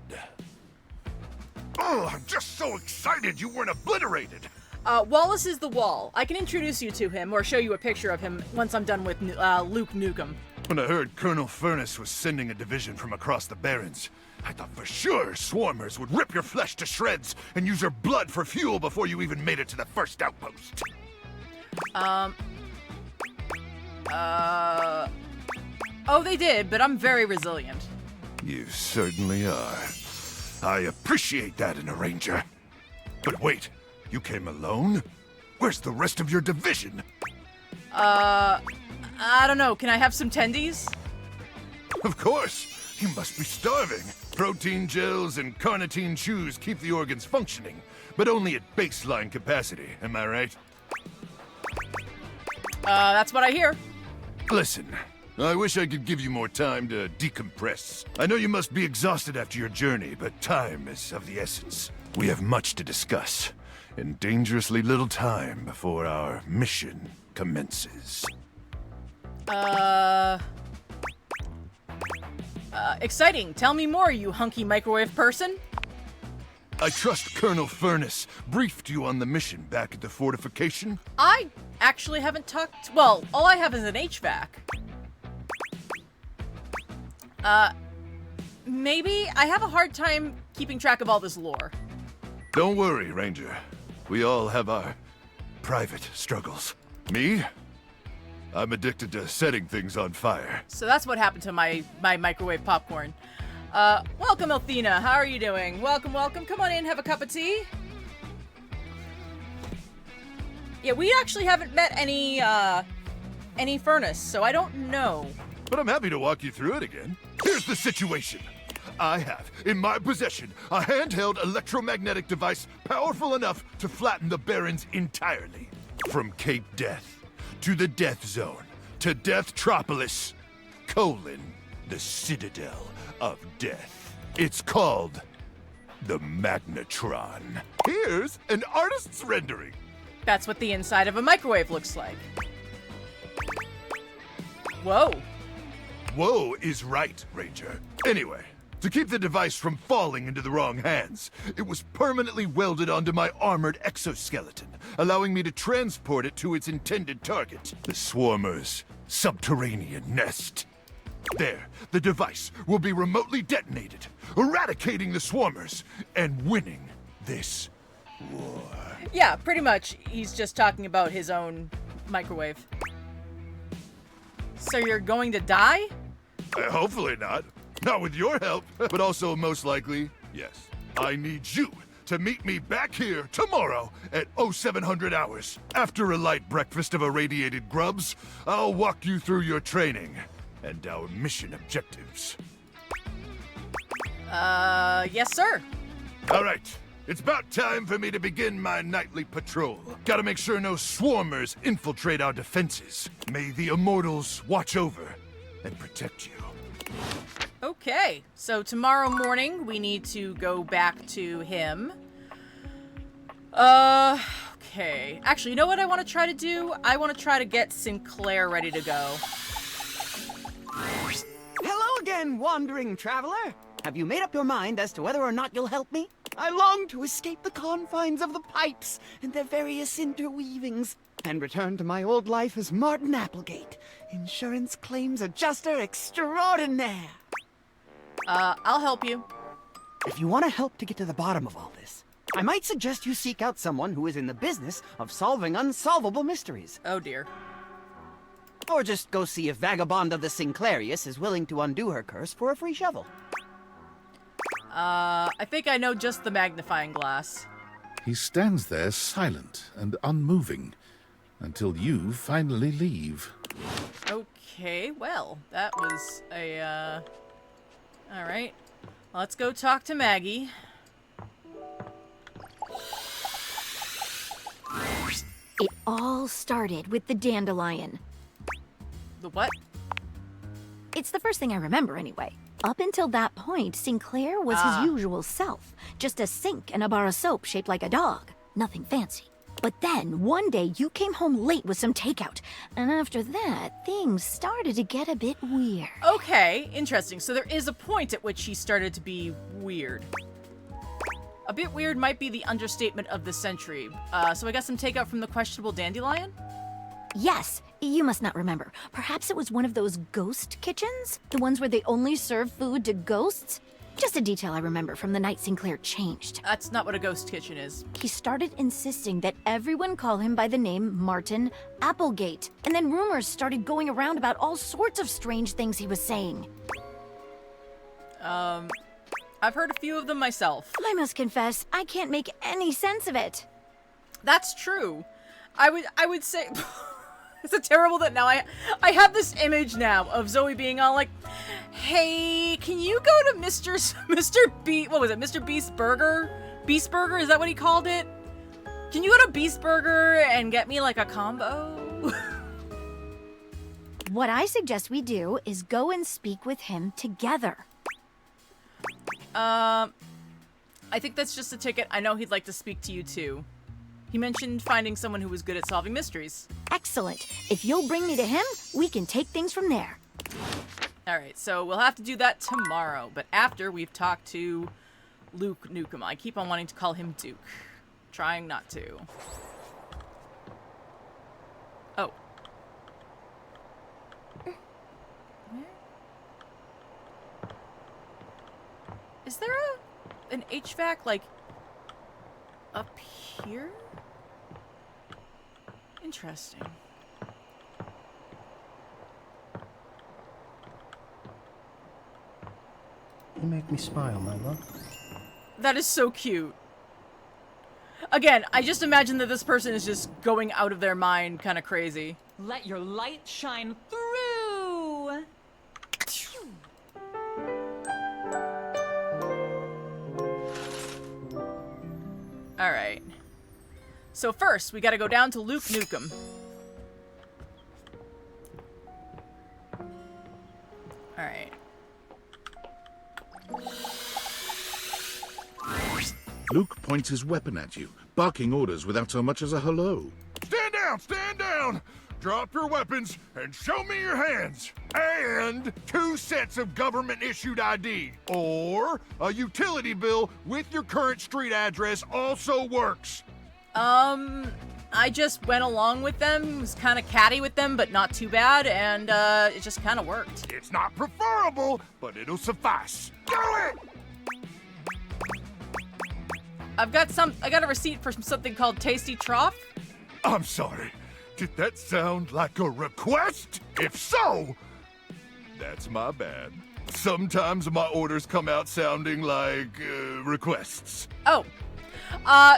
Oh, I'm just so excited you weren't obliterated.
Wallace is the Wall. I can introduce you to him or show you a picture of him once I'm done with Luke Nukem.
When I heard Colonel Furnace was sending a division from across the Barrens, I thought for sure Swarmers would rip your flesh to shreds and use your blood for fuel before you even made it to the first outpost.
Oh, they did, but I'm very resilient.
You certainly are. I appreciate that in a Ranger. But wait, you came alone? Where's the rest of your division?
I don't know. Can I have some tendies?
Of course. You must be starving. Protein gels and carnitine chews keep the organs functioning, but only at baseline capacity, am I right?
That's what I hear.
Listen, I wish I could give you more time to decompress. I know you must be exhausted after your journey, but time is of the essence. We have much to discuss, and dangerously little time before our mission commences.
Exciting. Tell me more, you hunky microwave person.
I trust Colonel Furnace briefed you on the mission back at the fortification?
I actually haven't talked... Well, all I have is an HVAC. Maybe? I have a hard time keeping track of all this lore.
Don't worry, Ranger. We all have our private struggles. Me? I'm addicted to setting things on fire.
So that's what happened to my microwave popcorn. Welcome, Athena. How are you doing? Welcome, welcome. Come on in, have a cup of tea. Yeah, we actually haven't met any Furnace, so I don't know.
But I'm happy to walk you through it again. Here's the situation. I have, in my possession, a handheld electromagnetic device powerful enough to flatten the Barrens entirely. From Cape Death to the Death Zone, to Deathtropolis, the Citadel of Death. It's called the Magnetron. Here's an artist's rendering.
That's what the inside of a microwave looks like. Whoa.
Whoa is right, Ranger. Anyway, to keep the device from falling into the wrong hands, it was permanently welded onto my armored exoskeleton, allowing me to transport it to its intended target, the Swarmer's subterranean nest. There, the device will be remotely detonated, eradicating the Swarmers, and winning this war.
Yeah, pretty much. He's just talking about his own microwave. So you're going to die?
Hopefully not. Not with your help, but also most likely, yes. I need you to meet me back here tomorrow at 0700 hours. After a light breakfast of irradiated grubs, I'll walk you through your training and our mission objectives.
Yes, sir.
All right. It's about time for me to begin my nightly patrol. Gotta make sure no swarmers infiltrate our defenses. May the immortals watch over and protect you.
Okay, so tomorrow morning we need to go back to him. Okay. Actually, you know what I want to try to do? I want to try to get Sinclair ready to go.
Hello again, wandering traveler. Have you made up your mind as to whether or not you'll help me? I long to escape the confines of the pipes and their various interweavings, and return to my old life as Martin Applegate, insurance claims adjuster extraordinaire.
I'll help you.
If you want to help to get to the bottom of all this, I might suggest you seek out someone who is in the business of solving unsolvable mysteries.
Oh dear.
Or just go see if Vagabond of the Sinclairius is willing to undo her curse for a free shovel.
I think I know just the magnifying glass.
He stands there silent and unmoving until you finally leave.
Okay, well, that was a, Alright. Let's go talk to Maggie.
It all started with the dandelion.
The what?
It's the first thing I remember, anyway. Up until that point, Sinclair was his usual self. Just a sink and a bar of soap shaped like a dog. Nothing fancy. But then, one day, you came home late with some takeout. And after that, things started to get a bit weird.
Okay, interesting. So there is a point at which he started to be weird. A bit weird might be the understatement of the century. So I got some takeout from the questionable dandelion?
Yes, you must not remember. Perhaps it was one of those ghost kitchens? The ones where they only serve food to ghosts? Just a detail I remember from the night Sinclair changed.
That's not what a ghost kitchen is.
He started insisting that everyone call him by the name Martin Applegate. And then rumors started going around about all sorts of strange things he was saying.
I've heard a few of them myself.
I must confess, I can't make any sense of it.
That's true. I would say... Is it terrible that now I have this image now of Zoe being all like, hey, can you go to Mr. Beast Burger? Beast Burger, is that what he called it? Can you go to Beast Burger and get me like a combo?
What I suggest we do is go and speak with him together.
I think that's just a ticket. I know he'd like to speak to you too. He mentioned finding someone who was good at solving mysteries.
Excellent. If you'll bring me to him, we can take things from there.
Alright, so we'll have to do that tomorrow, but after we've talked to Luke Nukem. I keep on wanting to call him Duke. Trying not to. Oh. Where? Is there an HVAC, like, up here? Interesting.
You make me smile, my love.
That is so cute. Again, I just imagine that this person is just going out of their mind kind of crazy.
Let your light shine through.
Alright. So first, we gotta go down to Luke Nukem. Alright.
Luke points his weapon at you, barking orders without so much as a hello.
Stand down! Stand down! Drop your weapons and show me your hands. And 2 sets of government-issued ID. Or a utility bill with your current street address also works.
I just went along with them, was kind of catty with them, but not too bad, and it just kind of worked.
It's not preferable, but it'll suffice. Do it!
I got a receipt for something called Tasty Trough.
I'm sorry. Did that sound like a request? If so, that's my bad. Sometimes my orders come out sounding like requests.
Oh.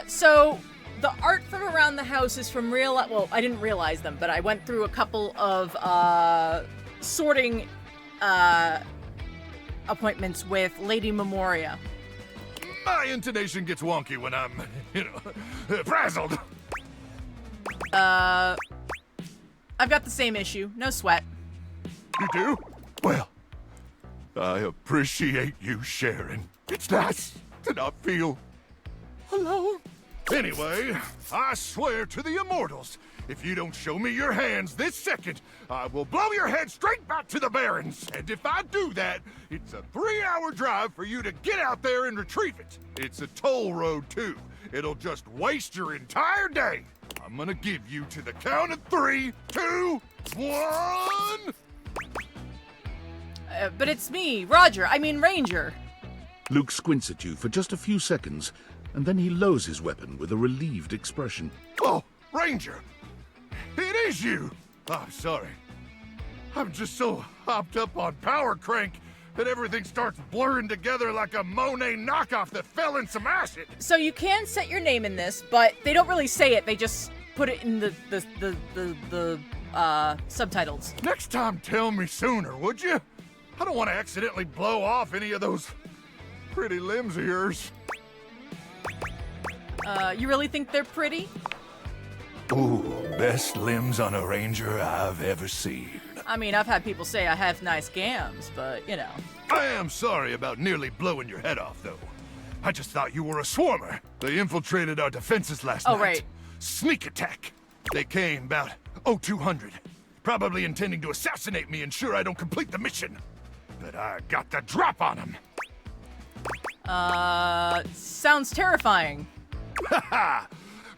So the art from around the house is from well, I didn't realize them, but I went through a couple of sorting appointments with Lady Memoria.
My intonation gets wonky when I'm, frazzled.
I've got the same issue. No sweat.
You do? Well, I appreciate you sharing. It's nice to not feel alone. Anyway, I swear to the immortals, if you don't show me your hands this second, I will blow your head straight back to the Barrens. And if I do that, it's a 3-hour drive for you to get out there and retrieve it. It's a toll road, too. It'll just waste your entire day. I'm gonna give you to the count of 3, 2, 1...
But it's me, Ranger.
Luke squints at you for just a few seconds, and then he lowers his weapon with a relieved expression.
Oh, Ranger! It is you! I'm sorry. I'm just so hopped up on Power Crank that everything starts blurring together like a Monet knockoff that fell in some acid.
So you can set your name in this, but they don't really say it. They just put it in the subtitles.
Next time, tell me sooner, would you? I don't want to accidentally blow off any of those pretty limbs of yours.
You really think they're pretty?
Ooh, best limbs on a Ranger I've ever seen.
I mean, I've had people say I have nice gams, but,
I am sorry about nearly blowing your head off, though. I just thought you were a swarmer. They infiltrated our defenses last night.
Oh, right.
Sneak attack. They came about 0200, probably intending to assassinate me, ensure I don't complete the mission. But I got the drop on them.
Sounds terrifying.
Haha!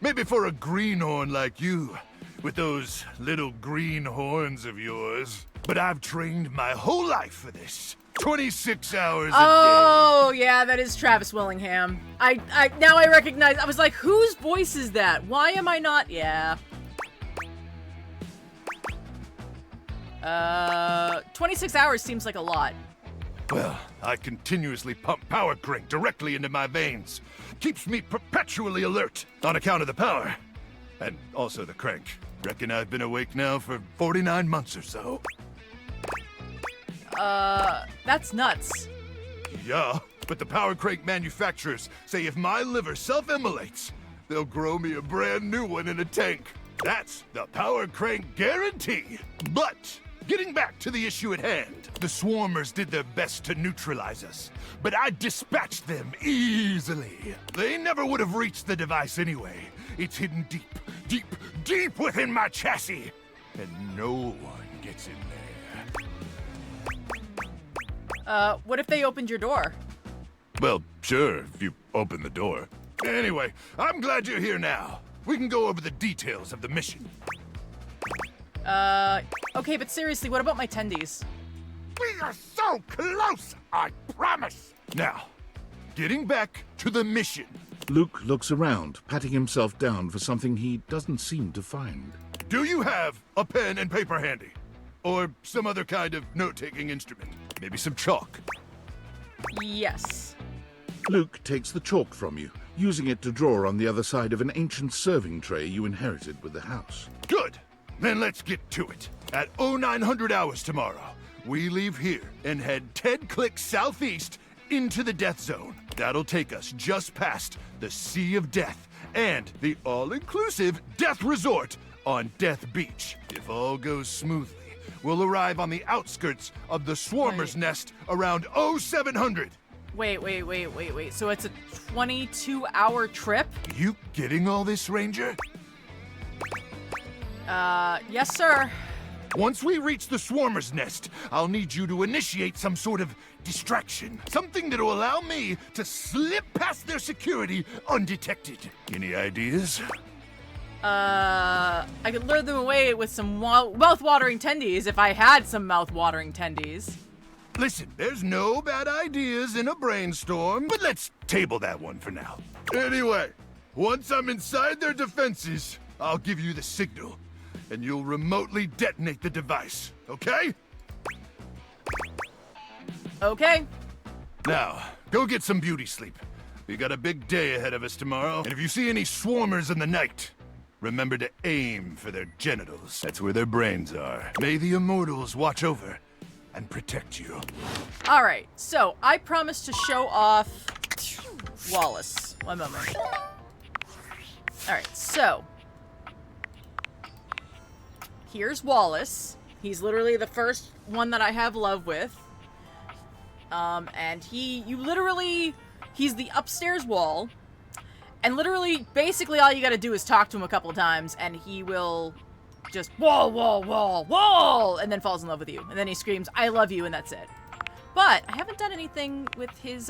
Maybe for a greenhorn like you, with those little green horns of yours. But I've trained my whole life for this. 26 hours a day.
Oh, yeah, that is Travis Willingham. Now I recognize. I was like, whose voice is that? Why am I not? Yeah. 26 hours seems like a lot.
Well, I continuously pump Power Crank directly into my veins. Keeps me perpetually alert on account of the power. And also the crank. Reckon I've been awake now for 49 months or so.
That's nuts.
Yeah, but the Power Crank manufacturers say if my liver self-immolates, they'll grow me a brand new one in a tank. That's the Power Crank guarantee. But getting back to the issue at hand, the Swarmers did their best to neutralize us, but I dispatched them easily. They never would have reached the device anyway. It's hidden deep, deep, deep within my chassis, and no one gets in there.
What if they opened your door?
Well, sure, if you open the door. Anyway, I'm glad you're here now. We can go over the details of the mission.
Okay, but seriously, what about my tendies?
We are so close, I promise! Now, getting back to the mission.
Luke looks around, patting himself down for something he doesn't seem to find.
Do you have a pen and paper handy? Or some other kind of note-taking instrument? Maybe some chalk?
Yes.
Luke takes the chalk from you, using it to draw on the other side of an ancient serving tray you inherited with the house.
Good! Then let's get to it. At 0900 hours tomorrow, we leave here and head 10 clicks southeast into the Death Zone. That'll take us just past the Sea of Death and the all-inclusive Death Resort on Death Beach. If all goes smoothly, we'll arrive on the outskirts of the Swarmer's Nest around 0700.
Wait. So it's a 22-hour trip?
You getting all this, Ranger?
Yes, sir.
Once we reach the Swarmer's nest, I'll need you to initiate some sort of distraction. Something that'll allow me to slip past their security undetected. Any ideas?
I could lure them away with some mouth-watering tendies if I had some mouth-watering tendies.
Listen, there's no bad ideas in a brainstorm, but let's table that one for now. Anyway, once I'm inside their defenses, I'll give you the signal, and you'll remotely detonate the device, okay?
Okay.
Now, go get some beauty sleep. We got a big day ahead of us tomorrow, and if you see any swarmers in the night, remember to aim for their genitals. That's where their brains are. May the immortals watch over and protect you.
All right, so I promised to show off Wallace. One moment. All right, so here's Wallace. He's literally the first one that I have love with. And he's the upstairs wall. And literally, basically all you gotta do is talk to him a couple times and he will just wall, and then falls in love with you. And then he screams, I love you, and that's it. But I haven't done anything with his,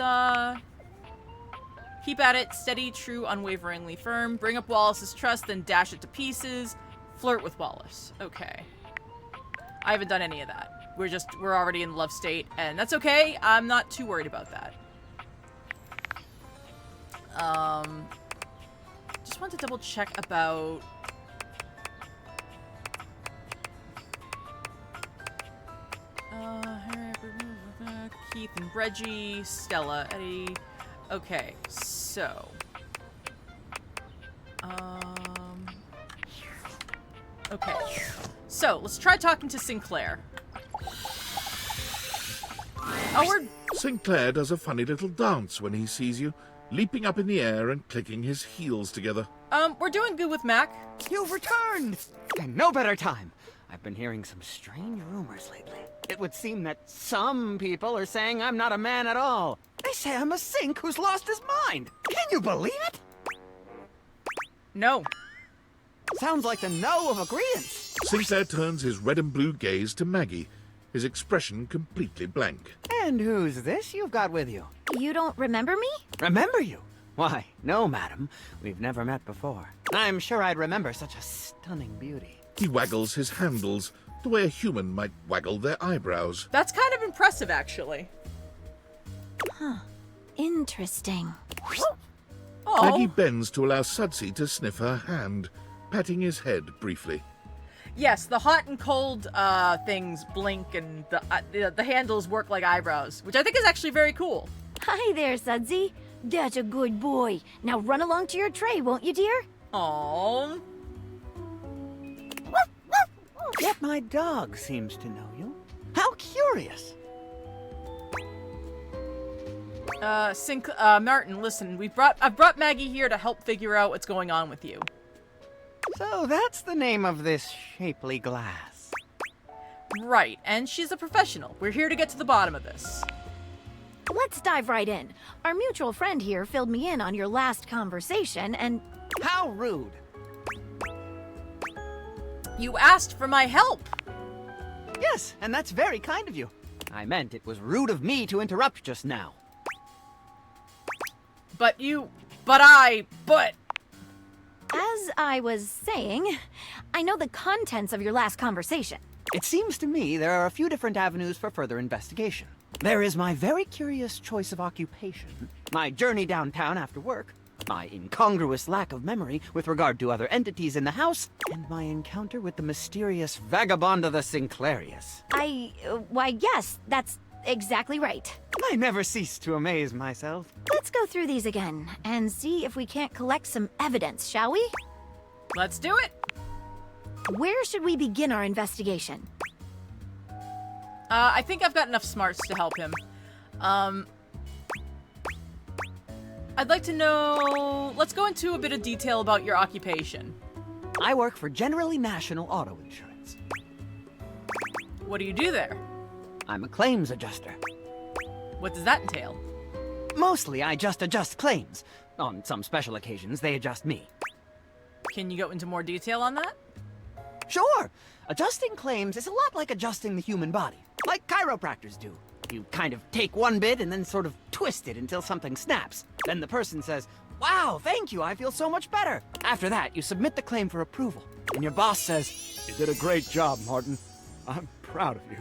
keep at it, steady, true, unwaveringly firm, bring up Wallace's trust, then dash it to pieces, flirt with Wallace. Okay. I haven't done any of that. We're already in love state, and that's okay. I'm not too worried about that. Just want to double check about Keith and Reggie, Stella, Eddie. Okay, so okay. So, let's try talking to Sinclair.
Sinclair does a funny little dance when he sees you, leaping up in the air and clicking his heels together.
We're doing good with Mac.
You've returned! And no better time. I've been hearing some strange rumors lately. It would seem that some people are saying I'm not a man at all. They say I'm a sink who's lost his mind. Can you believe it?
No.
Sounds like the no of agreement.
Sinclair turns his red and blue gaze to Maggie, his expression completely blank.
And who's this you've got with you?
You don't remember me?
Remember you? Why, no, madam. We've never met before. I'm sure I'd remember such a stunning beauty.
He waggles his handles, the way a human might waggle their eyebrows.
That's kind of impressive, actually.
Huh. Interesting.
Oh.
Maggie bends to allow Sudsy to sniff her hand, patting his head briefly.
Yes, the hot and cold things blink, and the handles work like eyebrows, which I think is actually very cool.
Hi there, Sudsy. That's a good boy. Now run along to your tray, won't you, dear?
Aww.
Yet my dog seems to know you. How curious.
Martin, listen, I've brought Maggie here to help figure out what's going on with you.
So that's the name of this shapely glass.
Right, and she's a professional. We're here to get to the bottom of this.
Let's dive right in. Our mutual friend here filled me in on your last conversation, and...
How rude.
You asked for my help.
Yes, and that's very kind of you. I meant it was rude of me to interrupt just now.
As I was saying, I know the contents of your last conversation.
It seems to me there are a few different avenues for further investigation. There is my very curious choice of occupation, my journey downtown after work, my incongruous lack of memory with regard to other entities in the house, and my encounter with the mysterious vagabond of the Sinclairius.
Why, yes, that's exactly right.
I never cease to amaze myself.
Let's go through these again and see if we can't collect some evidence, shall we?
Let's do it.
Where should we begin our investigation?
I think I've got enough smarts to help him. I'd like to know... Let's go into a bit of detail about your occupation.
I work for Generali National Auto Insurance.
What do you do there?
I'm a claims adjuster.
What does that entail?
Mostly, I just adjust claims. On some special occasions, they adjust me.
Can you go into more detail on that?
Sure! Adjusting claims is a lot like adjusting the human body, like chiropractors do. You kind of take one bit and then sort of twist it until something snaps. Then the person says, "Wow, thank you, I feel so much better." After that, you submit the claim for approval. And your boss says,
"You did a great job, Martin. I'm proud of you."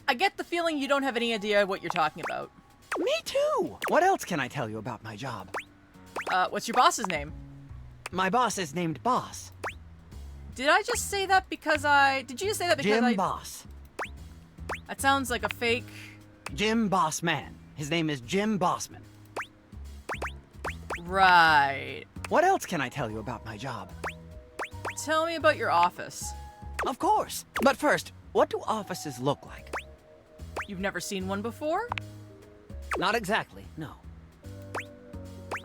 I get the feeling you don't have any idea what you're talking about.
Me too! What else can I tell you about my job?
What's your boss's name?
My boss is named Boss.
Did I just say that because Did you just say that because
Jim Boss.
That sounds like a fake...
Jim Bossman. His name is Jim Bossman.
Right.
What else can I tell you about my job?
Tell me about your office.
Of course. But first, what do offices look like?
You've never seen one before?
Not exactly, no.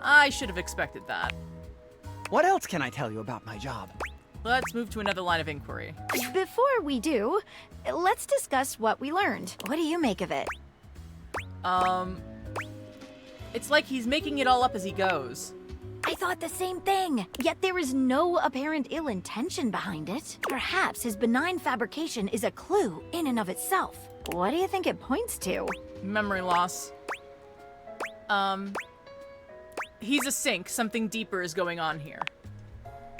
I should have expected that.
What else can I tell you about my job?
Let's move to another line of inquiry.
Before we do, let's discuss what we learned. What do you make of it?
It's like he's making it all up as he goes.
I thought the same thing, yet there is no apparent ill intention behind it. Perhaps his benign fabrication is a clue in and of itself. What do you think it points to?
Memory loss. He's a sink. Something deeper is going on here.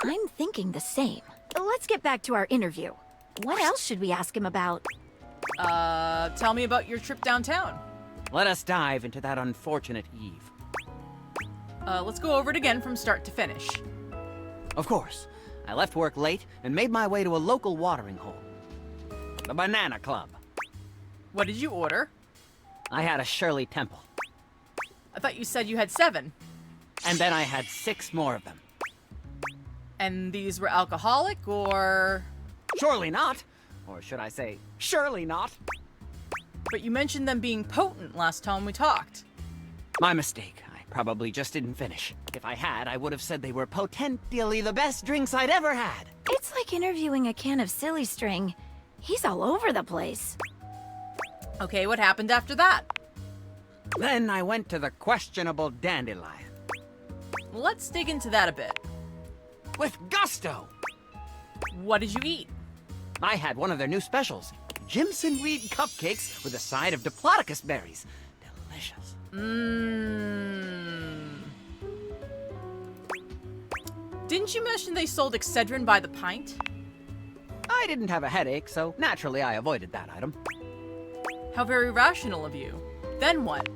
I'm thinking the same. Let's get back to our interview. What else should we ask him about?
Tell me about your trip downtown.
Let us dive into that unfortunate eve.
Let's go over it again from start to finish.
Of course. I left work late and made my way to a local watering hole. The Banana Club.
What did you order?
I had a Shirley Temple.
I thought you said you had 7.
And then I had 6 more of them.
And these were alcoholic, or...?
Surely not. Or should I say, surely not.
But you mentioned them being potent last time we talked.
My mistake. I probably just didn't finish. If I had, I would have said they were potentially the best drinks I'd ever had.
It's like interviewing a can of silly string. He's all over the place.
Okay, what happened after that?
Then I went to the questionable Dandelion.
Let's dig into that a bit.
With gusto!
What did you eat?
I had one of their new specials. Jimson Reed cupcakes with a side of Diplodocus berries. Delicious.
Didn't you mention they sold Excedrin by the pint?
I didn't have a headache, so naturally I avoided that item.
How very rational of you. Then what?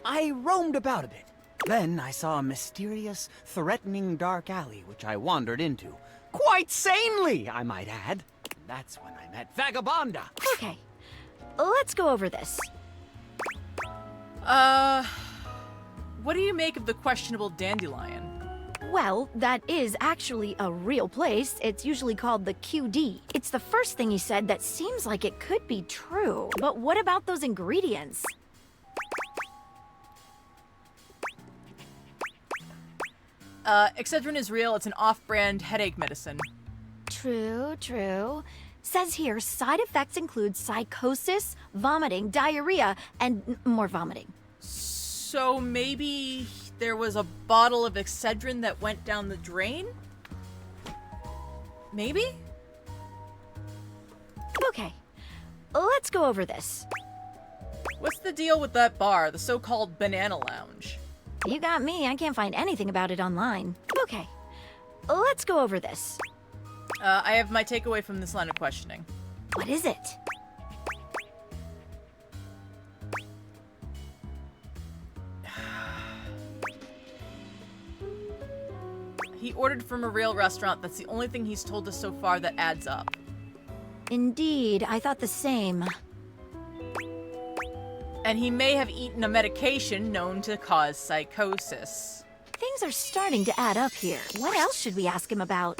I roamed about a bit. Then I saw a mysterious, threatening dark alley which I wandered into. Quite sanely, I might add. That's when I met Vagabonda.
Okay, let's go over this.
What do you make of the questionable Dandelion?
Well, that is actually a real place. It's usually called the QD. It's the first thing he said that seems like it could be true. But what about those ingredients?
Excedrin is real. It's an off-brand headache medicine.
True, true. Says here, side effects include psychosis, vomiting, diarrhea, and more vomiting.
So maybe there was a bottle of Excedrin that went down the drain? Maybe?
Okay, let's go over this.
What's the deal with that bar, the so-called Banana Lounge?
You got me. I can't find anything about it online. Okay, let's go over this.
I have my takeaway from this line of questioning.
What is it?
He ordered from a real restaurant. That's the only thing he's told us so far that adds up.
Indeed, I thought the same.
And he may have eaten a medication known to cause psychosis.
Things are starting to add up here. What else should we ask him about?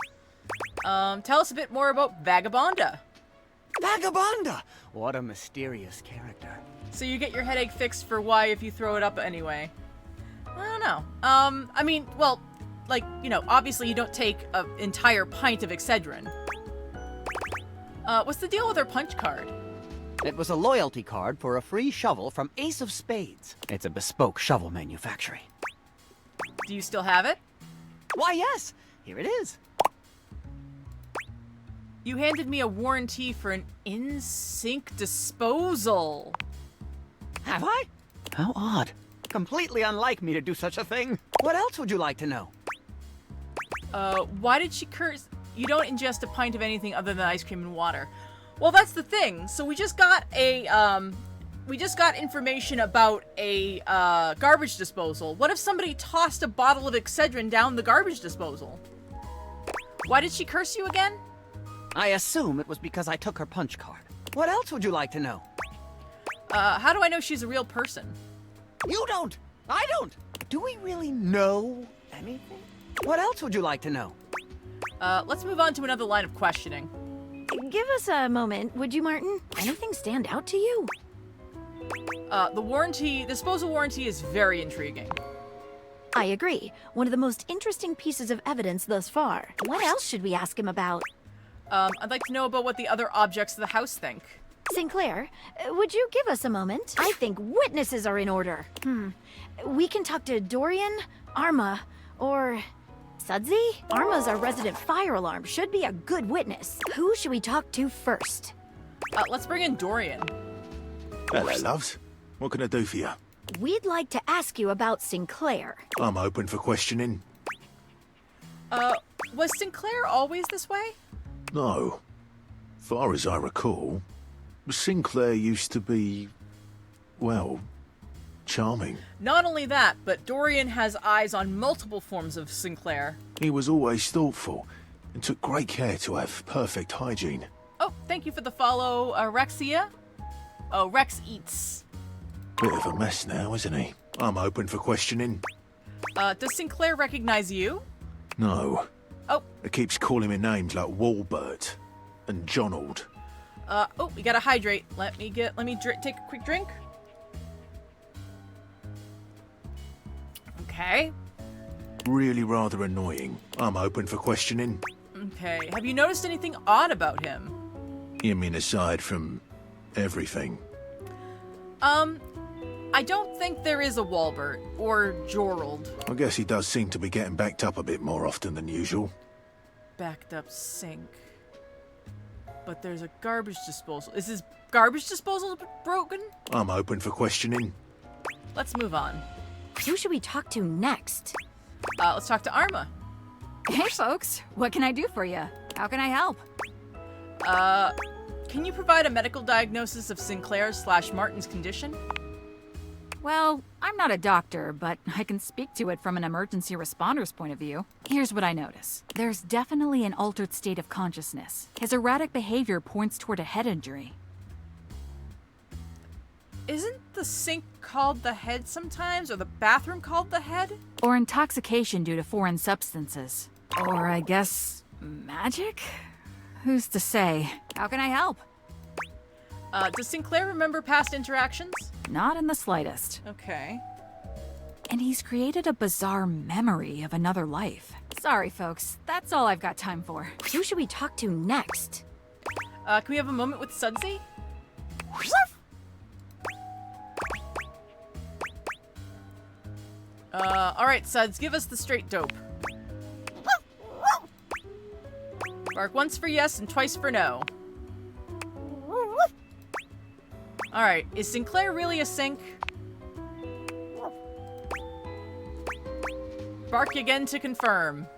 Tell us a bit more about Vagabonda.
Vagabonda! What a mysterious character.
So you get your headache fixed for why if you throw it up anyway? I don't know. I mean, well, like, you know, obviously you don't take an entire pint of Excedrin. What's the deal with her punch card?
It was a loyalty card for a free shovel from Ace of Spades. It's a bespoke shovel manufacturing.
Do you still have it?
Why, yes. Here it is.
You handed me a warranty for an in-sync disposal.
Have I? How odd. Completely unlike me to do such a thing. What else would you like to know?
Why did she curse? You don't ingest a pint of anything other than ice cream and water. Well, that's the thing. So we just got information about a garbage disposal. What if somebody tossed a bottle of Excedrin down the garbage disposal? Why did she curse you again?
I assume it was because I took her punch card. What else would you like to know?
How do I know she's a real person?
You don't! I don't! Do we really know anything? What else would you like to know?
Let's move on to another line of questioning.
Give us a moment, would you, Martin? Anything stand out to you?
The disposal warranty is very intriguing.
I agree. One of the most interesting pieces of evidence thus far. What else should we ask him about?
I'd like to know about what the other objects of the house think.
Sinclair, would you give us a moment? I think witnesses are in order. We can talk to Dorian, Arma, or Sudsy? Arma's our resident fire alarm. Should be a good witness. Who should we talk to first?
Let's bring in Dorian.
Hello, loves. What can I do for you?
We'd like to ask you about Sinclair.
I'm open for questioning.
Was Sinclair always this way?
No. Far as I recall, Sinclair used to be, well, charming.
Not only that, but Dorian has eyes on multiple forms of Sinclair.
He was always thoughtful and took great care to have perfect hygiene.
Oh, thank you for the follow, Rexia. Oh, Rex Eats.
Bit of a mess now, isn't he? I'm open for questioning.
Does Sinclair recognize you?
No.
Oh.
It keeps calling me names like Walbert and Jonald.
Oh, we gotta hydrate. Let me take a quick drink. Okay.
Really rather annoying. I'm open for questioning.
Okay. Have you noticed anything odd about him?
You mean aside from everything?
I don't think there is a Walbert or Jorald.
I guess he does seem to be getting backed up a bit more often than usual.
Backed up sink. But there's a garbage disposal. Is his garbage disposal broken?
I'm open for questioning.
Let's move on.
Who should we talk to next?
Let's talk to Arma.
Hey, folks. What can I do for you? How can I help?
Can you provide a medical diagnosis of Sinclair/Martin's condition?
Well, I'm not a doctor, but I can speak to it from an emergency responder's point of view. Here's what I notice. There's definitely an altered state of consciousness. His erratic behavior points toward a head injury.
Isn't the sink called the head sometimes, or the bathroom called the head?
Or intoxication due to foreign substances. Or I guess, magic? Who's to say? How can I help?
Does Sinclair remember past interactions?
Not in the slightest.
Okay.
And he's created a bizarre memory of another life. Sorry, folks. That's all I've got time for.
Who should we talk to next?
Can we have a moment with Sudsy? Alright, Suds, give us the straight dope. Bark once for yes and twice for no. Alright, is Sinclair really a sink? Bark again to confirm.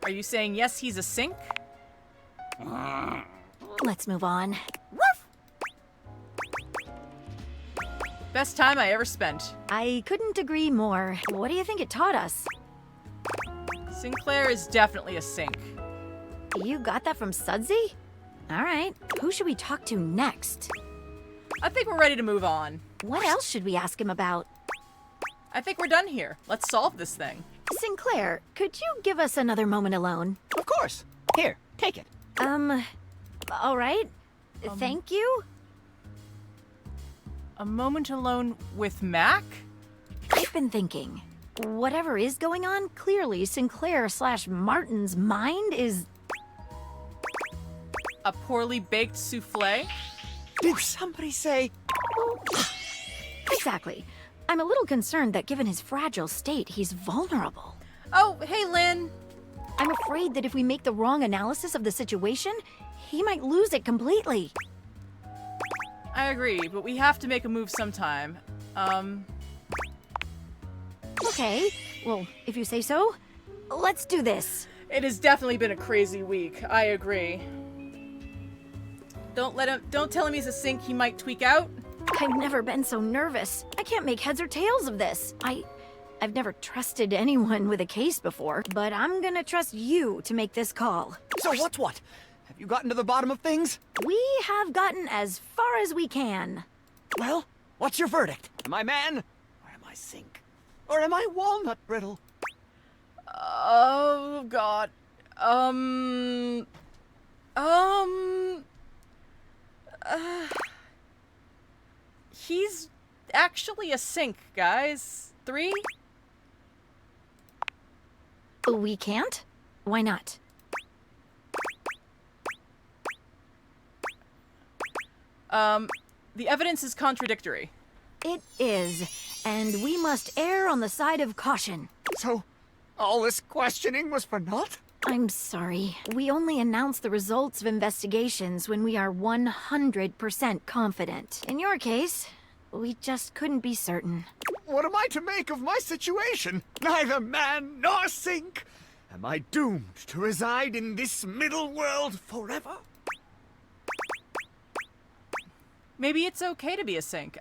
Are you saying yes, he's a sink?
Let's move on.
Best time I ever spent.
I couldn't agree more. What do you think it taught us?
Sinclair is definitely a sink.
You got that from Sudsy? All right. Who should we talk to next?
I think we're ready to move on.
What else should we ask him about?
I think we're done here. Let's solve this thing.
Sinclair, could you give us another moment alone?
Of course. Here, take it.
All right. Thank you.
A moment alone with Mac?
I've been thinking. Whatever is going on, clearly Sinclair/Martin's mind is...
A poorly baked souffle?
Did somebody say...
Exactly. I'm a little concerned that given his fragile state, he's vulnerable.
Oh, hey, Lynn.
I'm afraid that if we make the wrong analysis of the situation, he might lose it completely.
I agree, but we have to make a move sometime.
Okay, well, if you say so, let's do this.
It has definitely been a crazy week. I agree. Don't tell him he's a sink, he might tweak out.
I've never been so nervous. I can't make heads or tails of this. I've never trusted anyone with a case before, but I'm gonna trust you to make this call.
So what's what? Have you gotten to the bottom of things?
We have gotten as far as we can.
Well, what's your verdict? Am I man? Or am I sink? Or am I walnut brittle?
Oh, God. He's actually a sink, guys. 3?
We can't? Why not?
The evidence is contradictory.
It is, and we must err on the side of caution.
So, all this questioning was for naught?
I'm sorry. We only announce the results of investigations when we are 100% confident. In your case, we just couldn't be certain.
What am I to make of my situation? Neither man nor sink. Am I doomed to reside in this middle world forever?
Maybe it's okay to be a sink.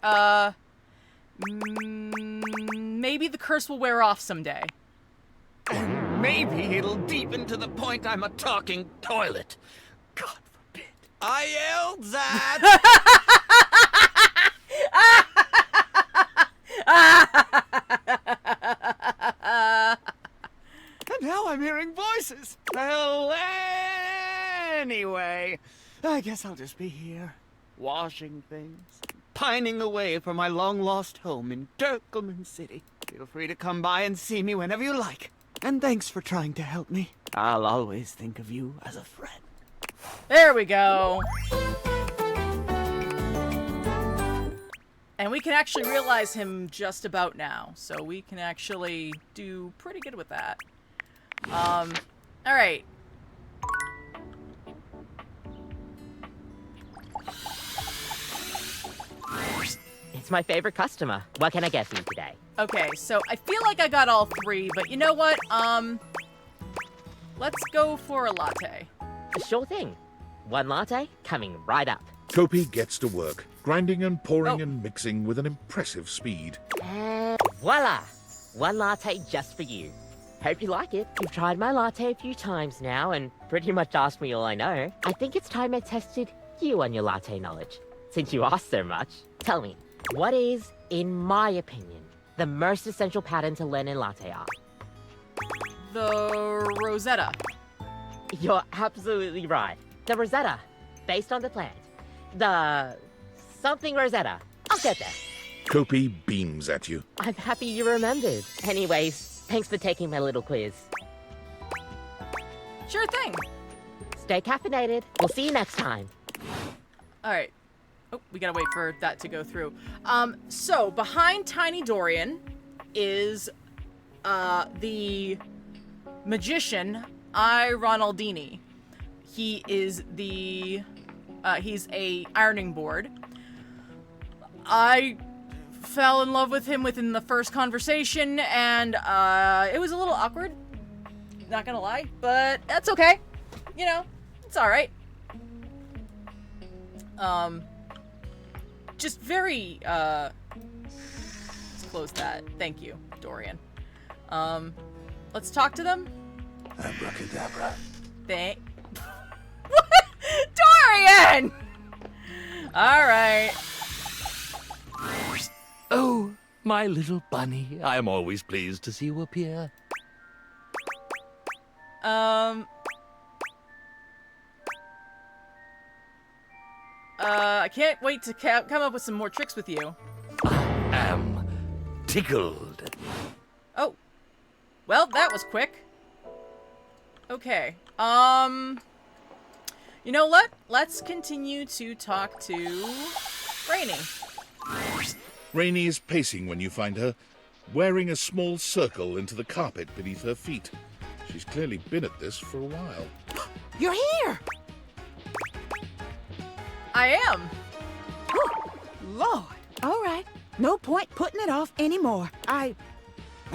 Maybe the curse will wear off someday.
And maybe it'll deepen to the point I'm a talking toilet. God forbid. I yelled that! And now I'm hearing voices. Well, anyway, I guess I'll just be here, washing things, pining away for my long-lost home in Turkleman City. Feel free to come by and see me whenever you like. And thanks for trying to help me. I'll always think of you as a friend.
There we go. And we can actually realize him just about now. So we can actually do pretty good with that. Alright.
It's my favorite customer. What can I get for you today?
Okay, so I feel like I got all 3, but you know what? Let's go for a latte.
Sure thing. 1 latte coming right up.
Kopi gets to work, grinding and pouring and mixing with an impressive speed.
And voila! 1 latte just for you. Hope you like it. You've tried my latte a few times now and pretty much asked me all I know. I think it's time I tested you on your latte knowledge. Since you asked so much, tell me, what is, in my opinion, the most essential pattern to learn in latte art?
The Rosetta.
You're absolutely right. The Rosetta, based on the plant. The something Rosetta. I'll get there.
Kopi beams at you.
I'm happy you remembered. Anyways, thanks for taking my little quiz.
Sure thing.
Stay caffeinated. We'll see you next time.
Alright. Oh, we gotta wait for that to go through. So behind Tiny Dorian is the magician I. Ronaldini. He is the he's a ironing board. I fell in love with him within the first conversation, and it was a little awkward. Not gonna lie, but that's okay. You know, it's all right. Just very, let's close that. Thank you, Dorian. Let's talk to them.
Abracadabra.
What? Dorian! Alright.
Oh, my little bunny. I am always pleased to see you appear.
I can't wait to come up with some more tricks with you.
Am tickled.
Oh. Well, that was quick. Okay. You know what? Let's continue to talk to Rainy.
Rainy is pacing when you find her, wearing a small circle into the carpet beneath her feet. She's clearly been at this for a while.
You're here!
I am.
Lord. All right. No point putting it off anymore. I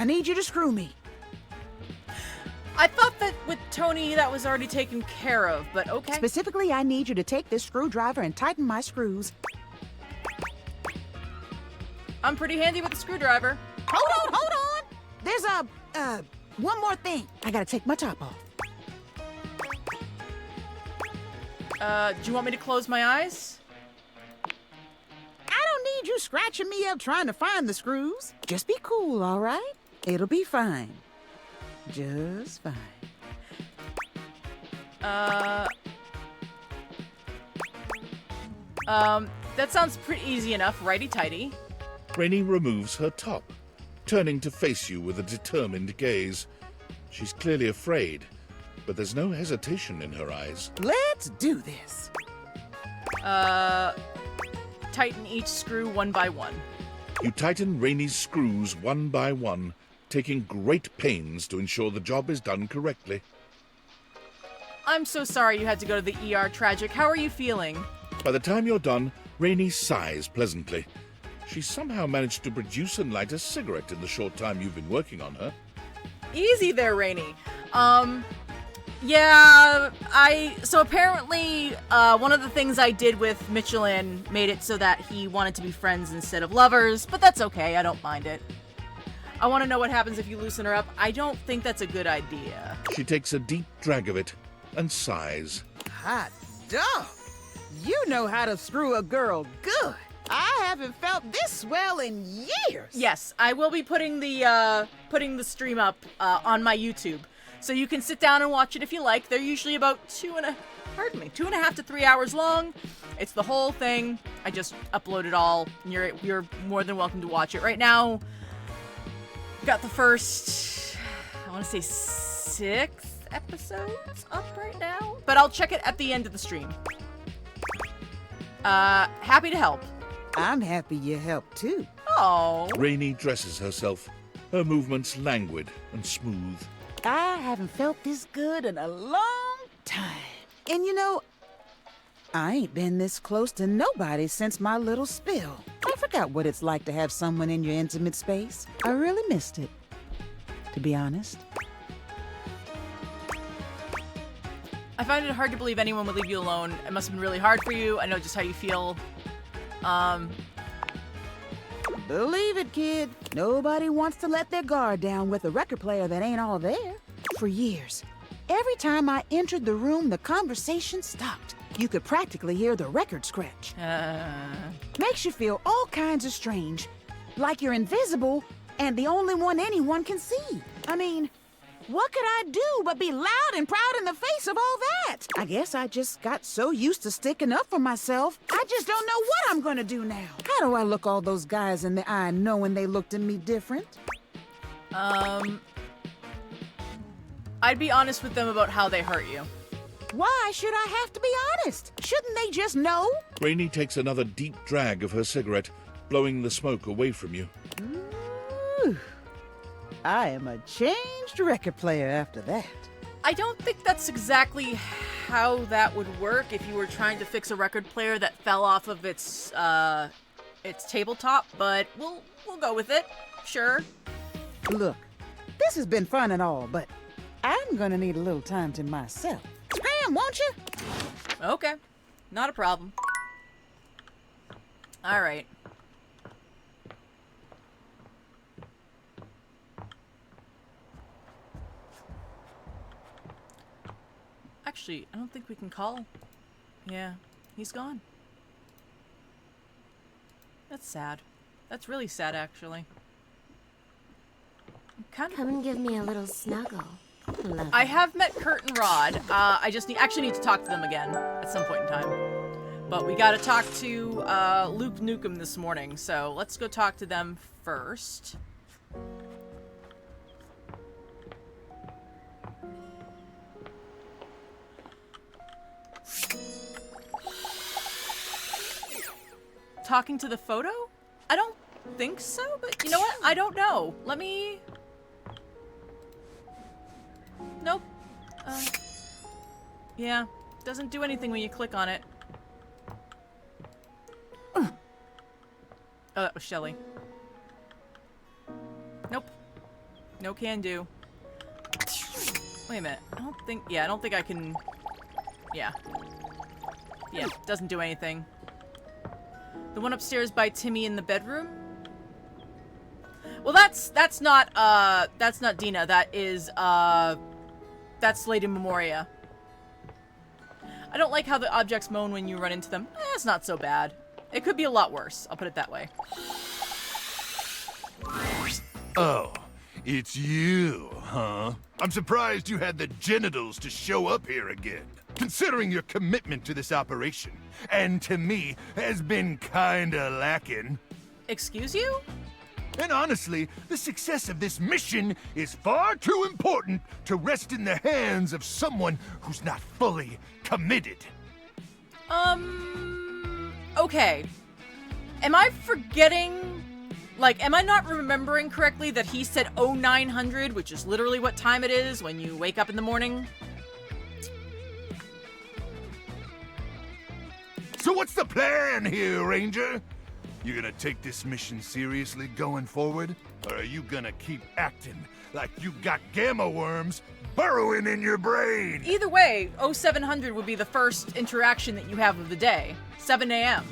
need you to screw me.
I thought that with Tony that was already taken care of, but okay.
Specifically, I need you to take this screwdriver and tighten my screws.
I'm pretty handy with a screwdriver.
Hold on! There's one more thing. I gotta take my top off.
Do you want me to close my eyes?
I don't need you scratching me up trying to find the screws. Just be cool, all right? It'll be fine. Just fine.
That sounds pretty easy enough, righty-tighty.
Rainy removes her top, turning to face you with a determined gaze. She's clearly afraid, but there's no hesitation in her eyes.
Let's do this.
Tighten each screw one by one.
You tighten Rainy's screws one by one, taking great pains to ensure the job is done correctly.
I'm so sorry you had to go to the ER, Tragic. How are you feeling?
By the time you're done, Rainy sighs pleasantly. She's somehow managed to produce and light a cigarette in the short time you've been working on her.
Easy there, Rainy. So apparently, one of the things I did with Michelin made it so that he wanted to be friends instead of lovers, but that's okay, I don't mind it. I want to know what happens if you loosen her up. I don't think that's a good idea.
She takes a deep drag of it and sighs.
Hot dog! You know how to screw a girl good. I haven't felt this swell in years.
Yes, I will be putting the stream up on my YouTube, so you can sit down and watch it if you like. They're usually about 2.5 to 3 hours long. It's the whole thing. I just upload it all. And you're more than welcome to watch it. Right now, got the first, I want to say 6 episodes up right now, but I'll check it at the end of the stream. Happy to help.
I'm happy you helped too.
Oh.
Rainy dresses herself, her movements languid and smooth.
I haven't felt this good in a long time. And you know, I ain't been this close to nobody since my little spill. I forgot what it's like to have someone in your intimate space. I really missed it, to be honest.
I find it hard to believe anyone would leave you alone. It must have been really hard for you. I know just how you feel.
Believe it, kid. Nobody wants to let their guard down with a record player that ain't all there. For years, every time I entered the room, the conversation stopped. You could practically hear the record scratch. Makes you feel all kinds of strange. Like you're invisible and the only one anyone can see. I mean, what could I do but be loud and proud in the face of all that? I guess I just got so used to sticking up for myself, I just don't know what I'm gonna do now. How do I look all those guys in the eye knowing they looked at me different?
I'd be honest with them about how they hurt you.
Why should I have to be honest? Shouldn't they just know?
Rainy takes another deep drag of her cigarette, blowing the smoke away from you.
Ooh. I am a changed record player after that.
I don't think that's exactly how that would work if you were trying to fix a record player that fell off of its tabletop, but we'll go with it. Sure.
Look, this has been fun and all, but I'm gonna need a little time to myself. Scram, won't you?
Okay. Not a problem. All right. Actually, I don't think we can call. Yeah, he's gone. That's sad. That's really sad, actually.
Come and give me a little snuggle.
I have met Kurt and Rod. I just actually need to talk to them again at some point in time. But we gotta talk to Luke Nukem this morning, so let's go talk to them first. talking to the photo? I don't think so, but you know what? I don't know. Let me... Nope. Yeah. Doesn't do anything when you click on it. Oh, that was Shelly. Nope. No can do. Wait a minute. I don't think I can... Yeah. Yeah, doesn't do anything. The one upstairs by Timmy in the bedroom? Well, that's not Dina. That is, that's Lady Memoria. I don't like how the objects moan when you run into them. It's not so bad. It could be a lot worse. I'll put it that way.
Oh, it's you, huh? I'm surprised you had the genitals to show up here again, considering your commitment to this operation, and to me, has been kinda lacking.
Excuse you?
And honestly, the success of this mission is far too important to rest in the hands of someone who's not fully committed.
Okay. Am I forgetting... Like, am I not remembering correctly that he said 0900, which is literally what time it is when you wake up in the morning?
So what's the plan here, Ranger? You gonna take this mission seriously going forward? Or are you gonna keep acting like you got gamma worms burrowing in your brain?
Either way, 0700 would be the first interaction that you have of the day. 7 a.m.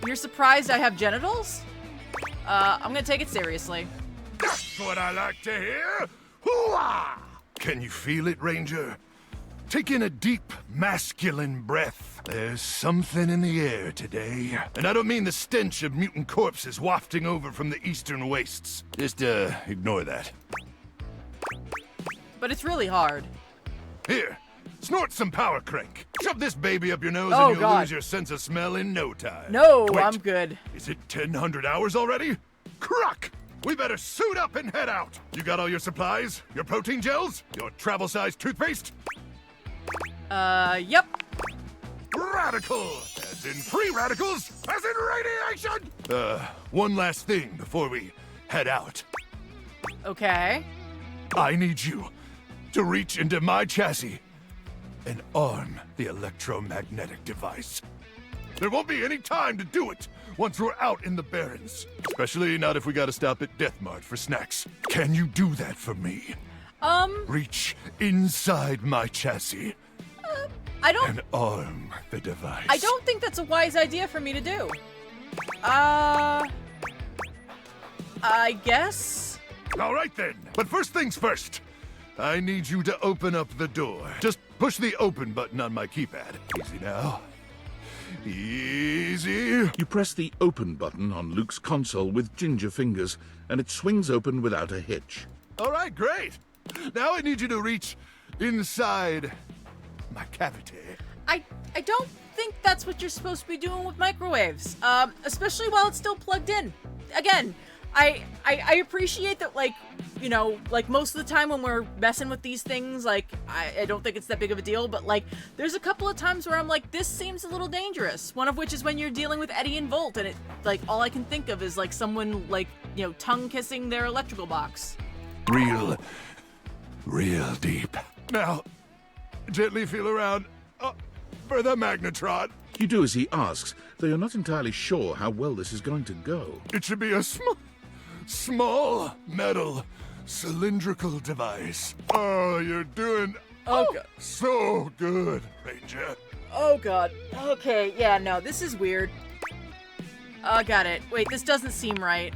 You're surprised I have genitals? I'm gonna take it seriously.
That's what I like to hear! Hooah! Can you feel it, Ranger? Take in a deep, masculine breath. There's something in the air today. And I don't mean the stench of mutant corpses wafting over from the eastern wastes. Just, ignore that.
But it's really hard.
Here, snort some power crank. Shove this baby up your nose
Oh,
and you'll
God.
lose your sense of smell in no time.
No,
Wait,
I'm good.
Is it 1,000 hours already? Cruck! We better suit up and head out. You got all your supplies? Your protein gels? Your travel-sized toothpaste?
Yep.
Radical! As in free radicals, as in radiation! One last thing before we head out.
Okay.
I need you to reach into my chassis and arm the electromagnetic device. There won't be any time to do it once we're out in the Barrens. Especially not if we gotta stop at Death Mart for snacks. Can you do that for me? Reach inside my chassis.
I don't...
And arm the device.
I don't think that's a wise idea for me to do. I guess?
Alright then, but first things first. I need you to open up the door. Just push the open button on my keypad. Easy now. Easy.
You press the open button on Luke's console with ginger fingers, and it swings open without a hitch.
Alright, great. Now I need you to reach inside my cavity.
I don't think that's what you're supposed to be doing with microwaves. Especially while it's still plugged in. Again, I appreciate that, like, you know, like most of the time when we're messing with these things, like, I don't think it's that big of a deal, but like, there's a couple of times where I'm like, this seems a little dangerous. One of which is when you're dealing with Eddie and Volt, and it, like, all I can think of is like someone, like, you know, tongue kissing their electrical box.
Real deep. Now, gently feel around for the magnetron.
You do as he asks, though you're not entirely sure how well this is going to go.
It should be a small metal cylindrical device. Oh, you're doing so good, Ranger.
Oh god. Okay, yeah, no, this is weird. Got it. Wait, this doesn't seem right.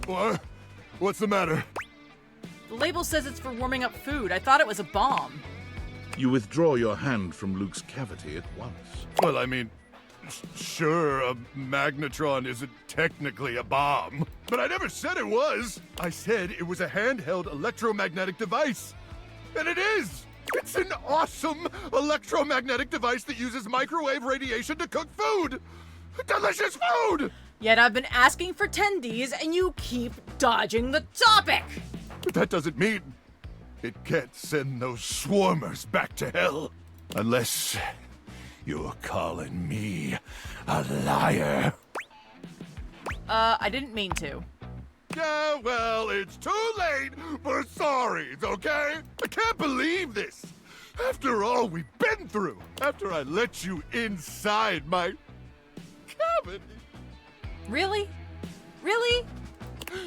What? What's the matter?
The label says it's for warming up food. I thought it was a bomb.
You withdraw your hand from Luke's cavity at once.
Well, I mean, sure, a magnetron isn't technically a bomb, but I never said it was. I said it was a handheld electromagnetic device. And it is! It's an awesome electromagnetic device that uses microwave radiation to cook food! Delicious food!
Yet I've been asking for tendies and you keep dodging the topic!
But that doesn't mean it can't send those swarmers back to hell. Unless You're calling me a liar.
I didn't mean to.
Yeah, well, it's too late for sorries, okay? I can't believe this. After all we've been through, after I let you inside my cavity.
Really? Really?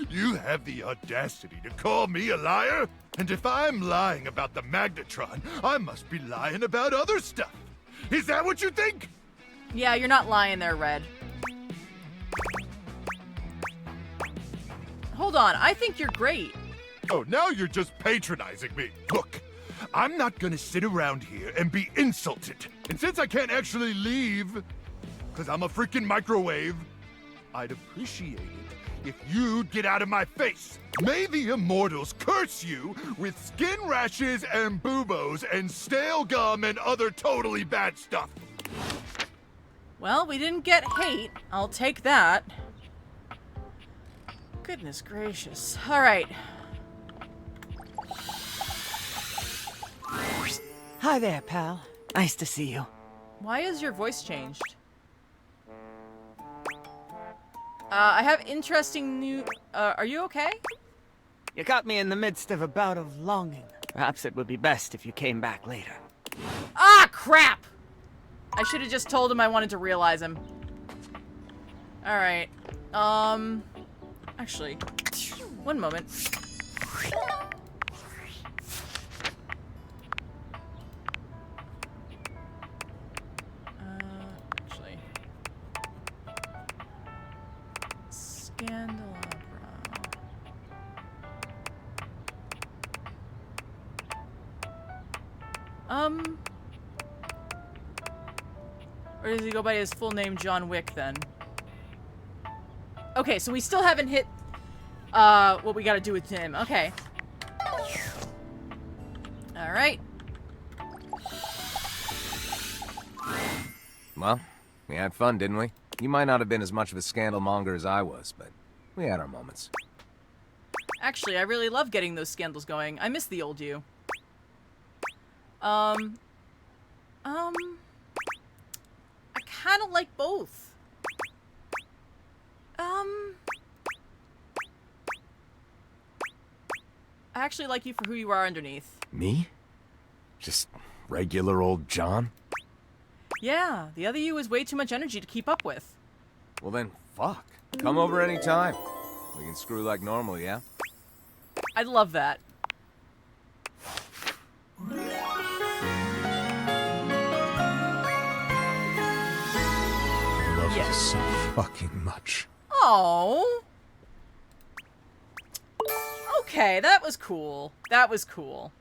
You have the audacity to call me a liar? And if I'm lying about the Magnetron, I must be lying about other stuff. Is that what you think?
Yeah, you're not lying there, Red. Hold on, I think you're great.
Oh, now you're just patronizing me. Look, I'm not gonna sit around here and be insulted. And since I can't actually leave, because I'm a freaking microwave, I'd appreciate it if you'd get out of my face. May the immortals curse you with skin rashes and buboes and stale gum and other totally bad stuff.
Well, we didn't get hate. I'll take that. Goodness gracious. All right.
Hi there, pal. Nice to see you.
Why is your voice changed? I have interesting new... are you okay?
You caught me in the midst of a bout of longing. Perhaps it would be best if you came back later.
Ah, crap! I should have just told him I wanted to realize him. Alright. Actually, one moment. Actually. Scandelabra. Or does he go by his full name, John Wick, then? Okay, so we still haven't hit, what we gotta do with him. Okay. Alright.
Well, we had fun, didn't we? You might not have been as much of a scandal monger as I was, but we had our moments.
Actually, I really love getting those scandals going. I miss the old you. I kind of like both. I actually like you for who you are underneath.
Me? Just regular old John?
Yeah, the other you is way too much energy to keep up with.
Well then, fuck. Come over anytime. We can screw like normal, yeah?
I'd love that.
I love you so fucking much.
Oh. Okay, that was cool. That was cool.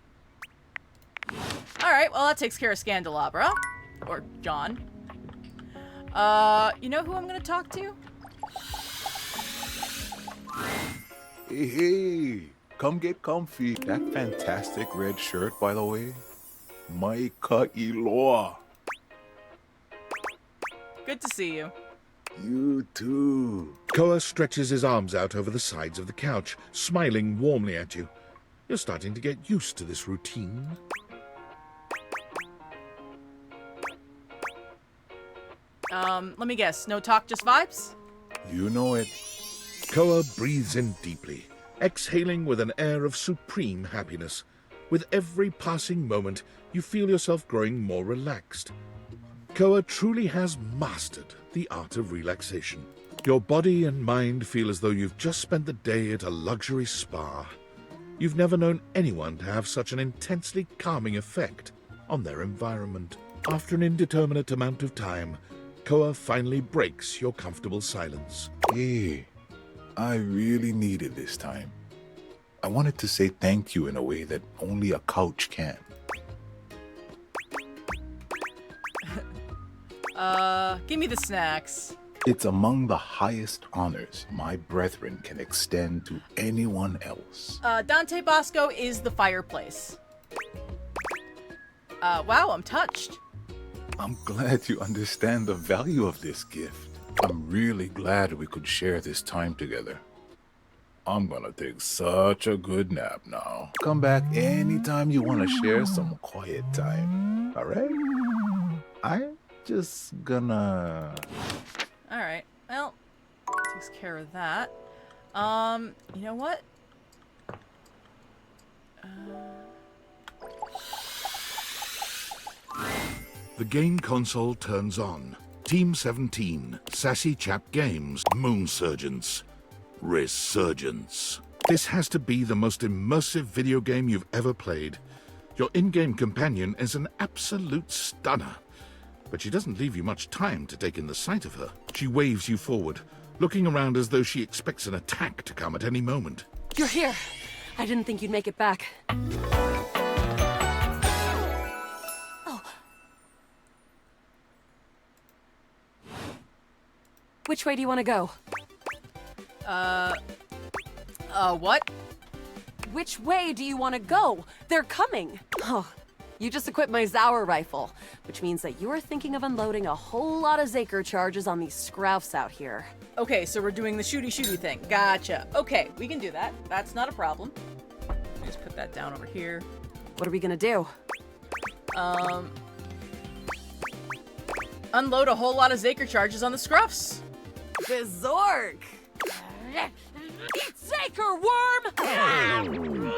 Alright, well that takes care of Scandelabra. Or John. You know who I'm gonna talk to?
Hey, come get comfy. That fantastic red shirt, by the way. Micah Eloa.
Good to see you.
You too. Koa stretches his arms out over the sides of the couch, smiling warmly at you. You're starting to get used to this routine.
Let me guess. No talk, just vibes?
You know it.
Koa breathes in deeply, exhaling with an air of supreme happiness. With every passing moment, you feel yourself growing more relaxed. Koa truly has mastered the art of relaxation. Your body and mind feel as though you've just spent the day at a luxury spa. You've never known anyone to have such an intensely calming effect on their environment. After an indeterminate amount of time, Koa finally breaks your comfortable silence.
Hey, I really needed this time. I wanted to say thank you in a way that only a couch can.
Give me the snacks.
It's among the highest honors my brethren can extend to anyone else.
Dante Bosco is the fireplace. Wow, I'm touched.
I'm glad you understand the value of this gift. I'm really glad we could share this time together. I'm gonna take such a good nap now. Come back anytime you want to share some quiet time. All right? Just gonna...
Alright, well, takes care of that. You know what?
The game console turns on. Team 17, Sassy Chap Games, Moonsurgence. Resurgence. This has to be the most immersive video game you've ever played. Your in-game companion is an absolute stunner. But she doesn't leave you much time to take in the sight of her. She waves you forward, looking around as though she expects an attack to come at any moment.
You're here. I didn't think you'd make it back. Oh. Which way do you want to go?
What?
Which way do you want to go? They're coming! Oh, you just equipped my Zauer rifle, which means that you're thinking of unloading a whole lot of Zaker charges on these Scroufs out here.
Okay, so we're doing the shooty-shooty thing. Gotcha. Okay, we can do that. That's not a problem. Let me just put that down over here.
What are we gonna do?
Unload a whole lot of Zaker charges on the Scruffs.
Bizork! Eat Zaker, worm!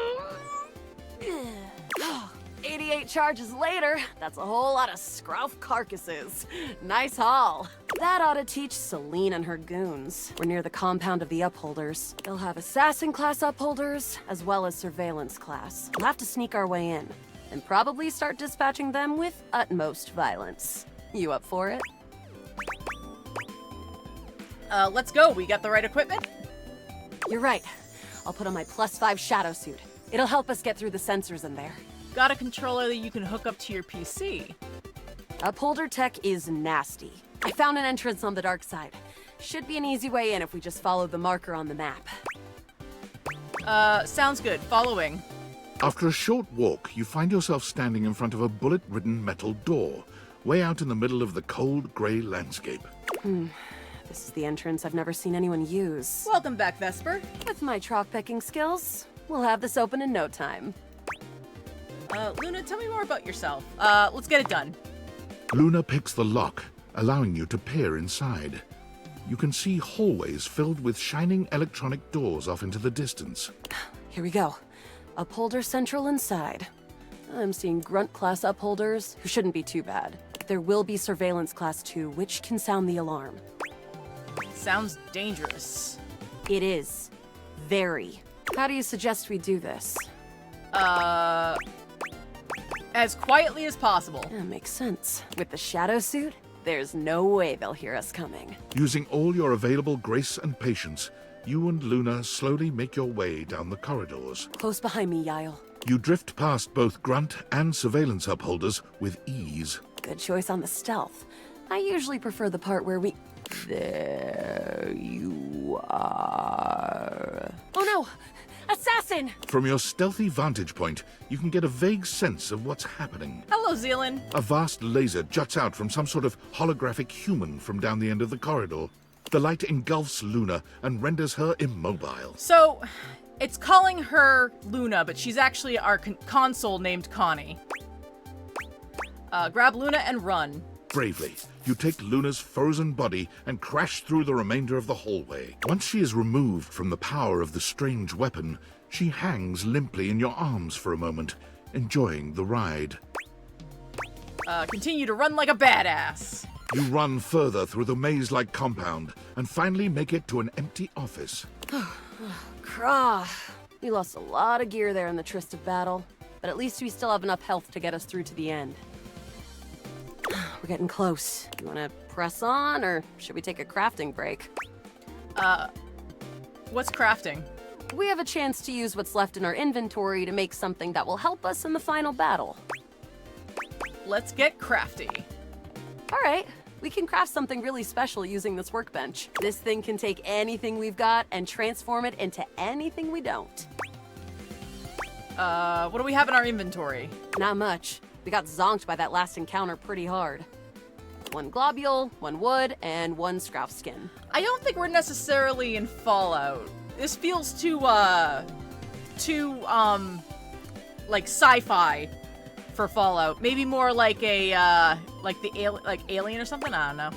88 charges later, that's a whole lot of Scrouf carcasses. Nice haul. That ought to teach Celine and her goons. We're near the compound of the Upholders. They'll have Assassin class Upholders, as well as Surveillance class. We'll have to sneak our way in, and probably start dispatching them with utmost violence. You up for it?
Let's go. We got the right equipment?
You're right. I'll put on my +5 shadow suit. It'll help us get through the sensors in there.
Got a controller that you can hook up to your PC.
Upholder tech is nasty. I found an entrance on the dark side. Should be an easy way in if we just follow the marker on the map.
Sounds good. Following.
After a short walk, you find yourself standing in front of a bullet-ridden metal door, way out in the middle of the cold, grey landscape.
This is the entrance I've never seen anyone use.
Welcome back, Vesper.
With my chalk-picking skills, we'll have this open in no time.
Luna, tell me more about yourself. Let's get it done.
Luna picks the lock, allowing you to peer inside. You can see hallways filled with shining electronic doors off into the distance.
Here we go. Upholder Central inside. I'm seeing Grunt class Upholders, who shouldn't be too bad. There will be Surveillance class 2, which can sound the alarm.
Sounds dangerous.
It is. Very. How do you suggest we do this?
As quietly as possible.
Yeah, makes sense. With the shadow suit, there's no way they'll hear us coming.
Using all your available grace and patience, you and Luna slowly make your way down the corridors.
Close behind me, Yael.
You drift past both Grunt and Surveillance Upholders with ease.
Good choice on the stealth. I usually prefer the part where we... There you are. Oh no! Assassin!
From your stealthy vantage point, you can get a vague sense of what's happening.
Hello, Zealand.
A vast laser juts out from some sort of holographic human from down the end of the corridor. The light engulfs Luna and renders her immobile.
So, it's calling her Luna, but she's actually our console named Connie. Grab Luna and run.
Bravely, you take Luna's frozen body and crash through the remainder of the hallway. Once she is removed from the power of the strange weapon, she hangs limply in your arms for a moment, enjoying the ride.
Continue to run like a badass.
You run further through the maze-like compound and finally make it to an empty office.
Krah. We lost a lot of gear there in the tryst of battle, but at least we still have enough health to get us through to the end. We're getting close. You wanna press on, or should we take a crafting break?
What's crafting?
We have a chance to use what's left in our inventory to make something that will help us in the final battle.
Let's get crafty.
All right, we can craft something really special using this workbench. This thing can take anything we've got and transform it into anything we don't.
What do we have in our inventory?
Not much. We got zonked by that last encounter pretty hard. 1 globule, 1 wood, and 1 Scrouf skin.
I don't think we're necessarily in Fallout. This feels too like sci-fi for Fallout. Maybe more like a, like Alien or something? I don't know.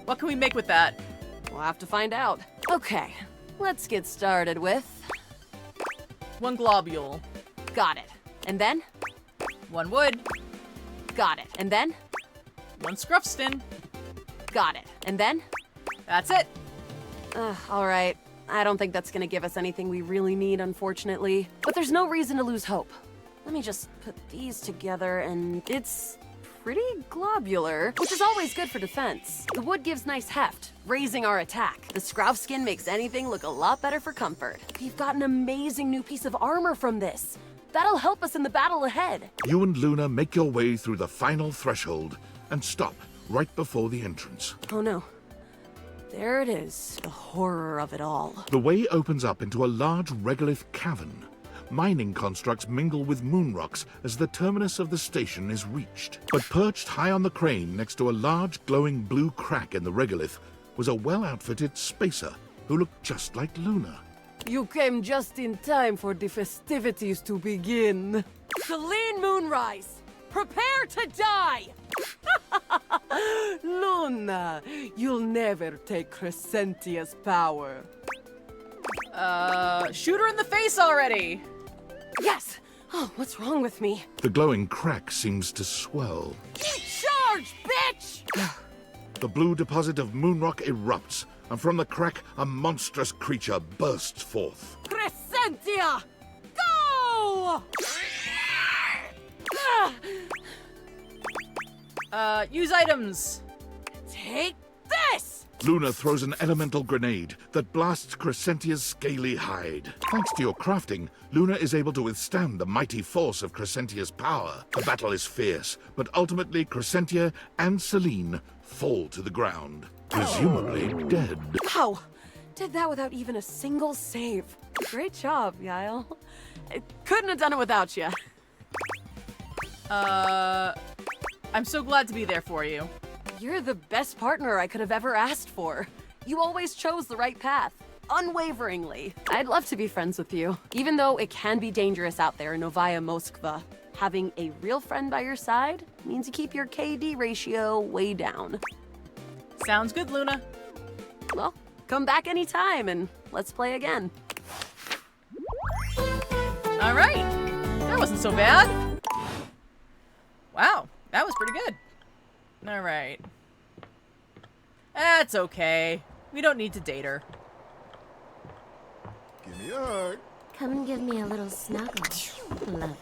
What can we make with that?
We'll have to find out. Okay, let's get started with...
1 globule.
Got it. And then?
1 wood.
Got it. And then?
1 scruffston.
Got it. And then?
That's it.
All right. I don't think that's gonna give us anything we really need, unfortunately. But there's no reason to lose hope. Let me just put these together, and it's pretty globular, which is always good for defense. The wood gives nice heft, raising our attack. The Scrouf skin makes anything look a lot better for comfort. We've got an amazing new piece of armor from this. That'll help us in the battle ahead.
You and Luna make your way through the final threshold and stop right before the entrance.
Oh no. There it is, the horror of it all.
The way opens up into a large regolith cavern. Mining constructs mingle with moon rocks as the terminus of the station is reached. But perched high on the crane next to a large glowing blue crack in the regolith was a well-outfitted spacer who looked just like Luna.
You came just in time for the festivities to begin. Selene Moonrise, prepare to die! Luna, you'll never take Crescentia's power.
Shoot her in the face already!
Yes! Oh, what's wrong with me?
The glowing crack seems to swell.
Charge, bitch!
The blue deposit of moonrock erupts, and from the crack, a monstrous creature bursts forth.
Crescentia! Go!
Use items.
Take this!
Luna throws an elemental grenade that blasts Crescentia's scaly hide. Thanks to your crafting, Luna is able to withstand the mighty force of Crescentia's power. The battle is fierce, but ultimately Crescentia and Selene fall to the ground, presumably dead.
Wow! Did that without even a single save. Great job, Yael. I couldn't have done it without you.
I'm so glad to be there for you.
You're the best partner I could have ever asked for. You always chose the right path, unwaveringly. I'd love to be friends with you, even though it can be dangerous out there in Novaya Moskva. Having a real friend by your side means you keep your KD ratio way down.
Sounds good, Luna.
Well, come back anytime and let's play again.
All right. That wasn't so bad. Wow, that was pretty good. All right. That's okay. We don't need to date her.
Give me a hug.
Come and give me a little snuggle, lover.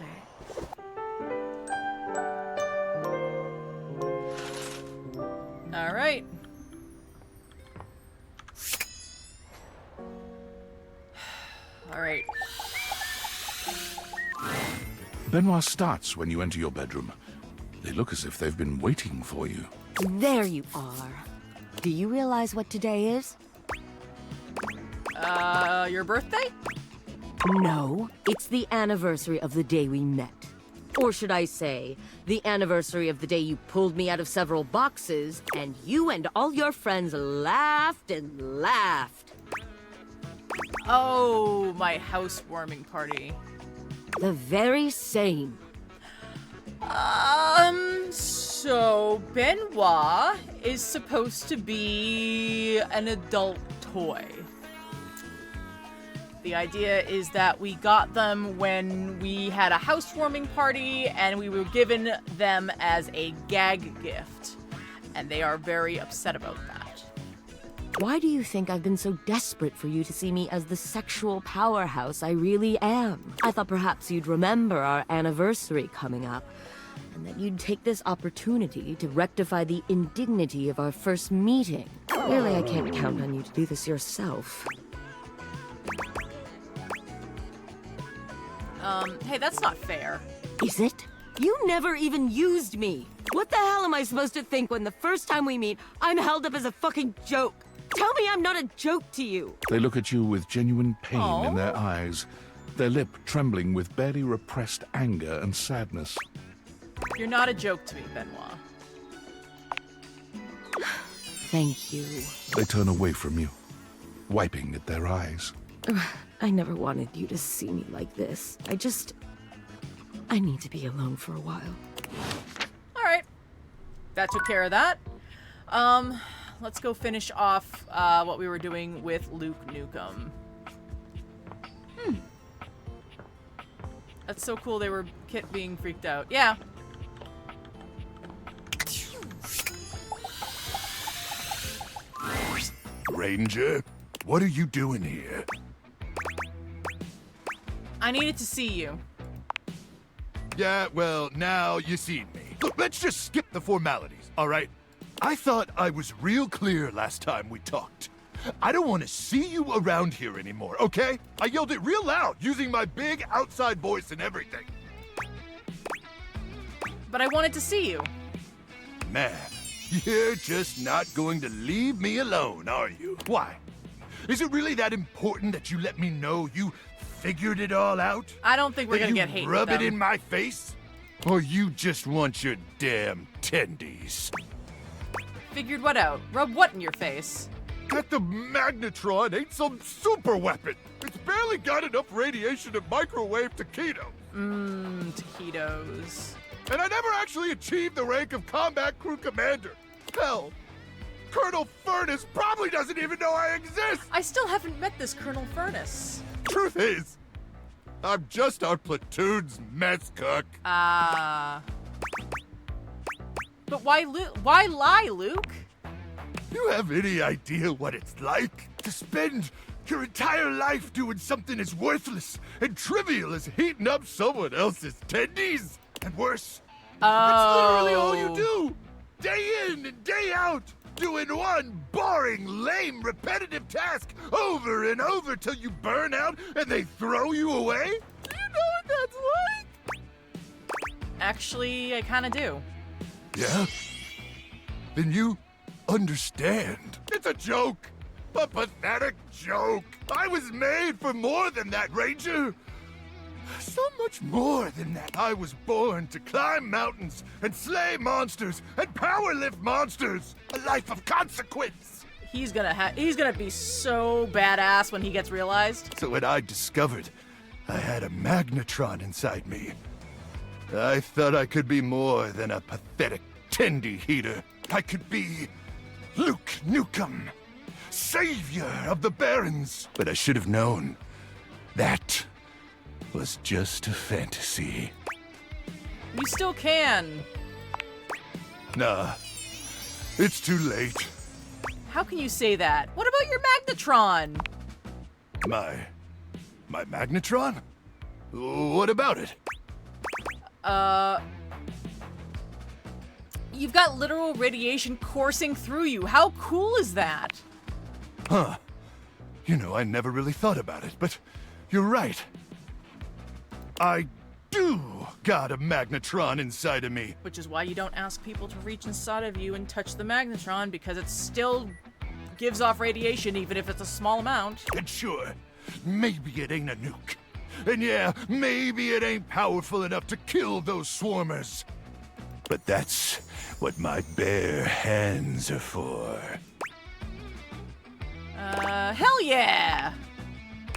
All right. All right.
Benoit starts when you enter your bedroom. They look as if they've been waiting for you.
There you are. Do you realize what today is?
Your birthday?
No, it's the anniversary of the day we met. Or should I say, the anniversary of the day you pulled me out of several boxes, and you and all your friends laughed and laughed.
Oh, my housewarming party.
The very same.
So Benoit is supposed to be an adult toy. The idea is that we got them when we had a housewarming party and we were given them as a gag gift. And they are very upset about that.
Why do you think I've been so desperate for you to see me as the sexual powerhouse I really am? I thought perhaps you'd remember our anniversary coming up, and that you'd take this opportunity to rectify the indignity of our first meeting. Clearly, I can't count on you to do this yourself.
Hey, that's not fair.
Is it? You never even used me. What the hell am I supposed to think when the first time we meet, I'm held up as a fucking joke? Tell me I'm not a joke to you.
They look at you with genuine pain
Aww.
in their eyes, their lip trembling with barely repressed anger and sadness.
You're not a joke to me, Benoit.
Thank you.
They turn away from you, wiping at their eyes.
I never wanted you to see me like this. I need to be alone for a while.
Alright. That took care of that. Let's go finish off what we were doing with Luke Nukem. That's so cool they were being freaked out. Yeah.
Ranger, what are you doing here?
I needed to see you.
Yeah, well, now you seen me. Look, let's just skip the formalities, all right? I thought I was real clear last time we talked. I don't want to see you around here anymore, okay? I yelled it real loud, using my big outside voice and everything.
But I wanted to see you.
Man, you're just not going to leave me alone, are you? Why? Is it really that important that you let me know you figured it all out?
I don't think we're gonna get hate with
Rub it
them.
in my face? Or you just want your damn tendies?
Figured what out? Rub what in your face?
That the magnetron ain't some super weapon. It's barely got enough radiation to microwave taquitos.
Taquitos.
And I never actually achieved the rank of combat crew commander. Hell, Colonel Furnace probably doesn't even know I exist.
I still haven't met this Colonel Furnace.
Truth is, I'm just our platoon's mess cook.
But why lie, Luke?
You have any idea what it's like to spend your entire life doing something as worthless and trivial as heating up someone else's tendies? And worse, it's literally all you do. Day in and day out, doing one boring, lame, repetitive task over and over till you burn out and they throw you away? Do you know what that's like?
Actually, I kind of do.
Yeah? Then you understand. It's a joke. A pathetic joke. I was made for more than that, Ranger. So much more than that. I was born to climb mountains and slay monsters and power lift monsters. A life of consequence.
He's gonna be so badass when he gets realized.
So when I discovered I had a magnetron inside me, I thought I could be more than a pathetic tendy heater. I could be Luke Nukem, savior of the Barrens. But I should have known that was just a fantasy.
You still can.
Nah, it's too late.
How can you say that? What about your magnetron?
My magnetron? What about it?
You've got literal radiation coursing through you. How cool is that?
Huh. You know, I never really thought about it, but you're right. I do got a magnetron inside of me.
Which is why you don't ask people to reach inside of you and touch the magnetron, because it still gives off radiation even if it's a small amount.
And sure, maybe it ain't a nuke. And yeah, maybe it ain't powerful enough to kill those swarmers. But that's what my bare hands are for.
Hell yeah!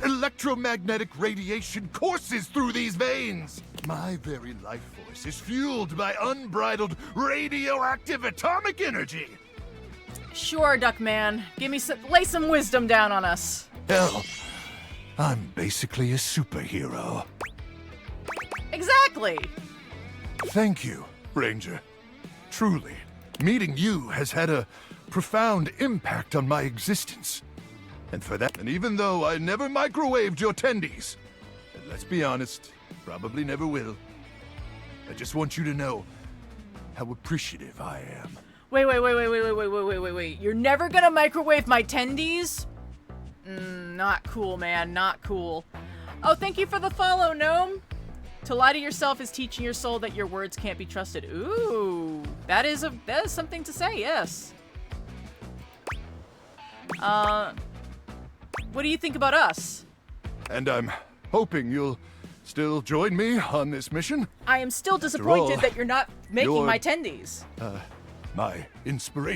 Electromagnetic radiation courses through these veins. My very life force is fueled by unbridled radioactive atomic energy.
Sure, Duckman. Lay some wisdom down on us.
Hell, I'm basically a superhero.
Exactly!
Thank you, Ranger. Truly, meeting you has had a profound impact on my existence. And for that, and even though I never microwaved your tendies, and let's be honest, probably never will, I just want you to know how appreciative I am.
Wait. You're never gonna microwave my tendies? Not cool, man. Not cool. Oh, thank you for the follow, Gnome. To lie to yourself is teaching your soul that your words can't be trusted. Ooh, that is something to say, yes. What do you think about us?
And I'm hoping you'll still join me on this mission.
I am still disappointed that you're not making my tendies.
My inspiration.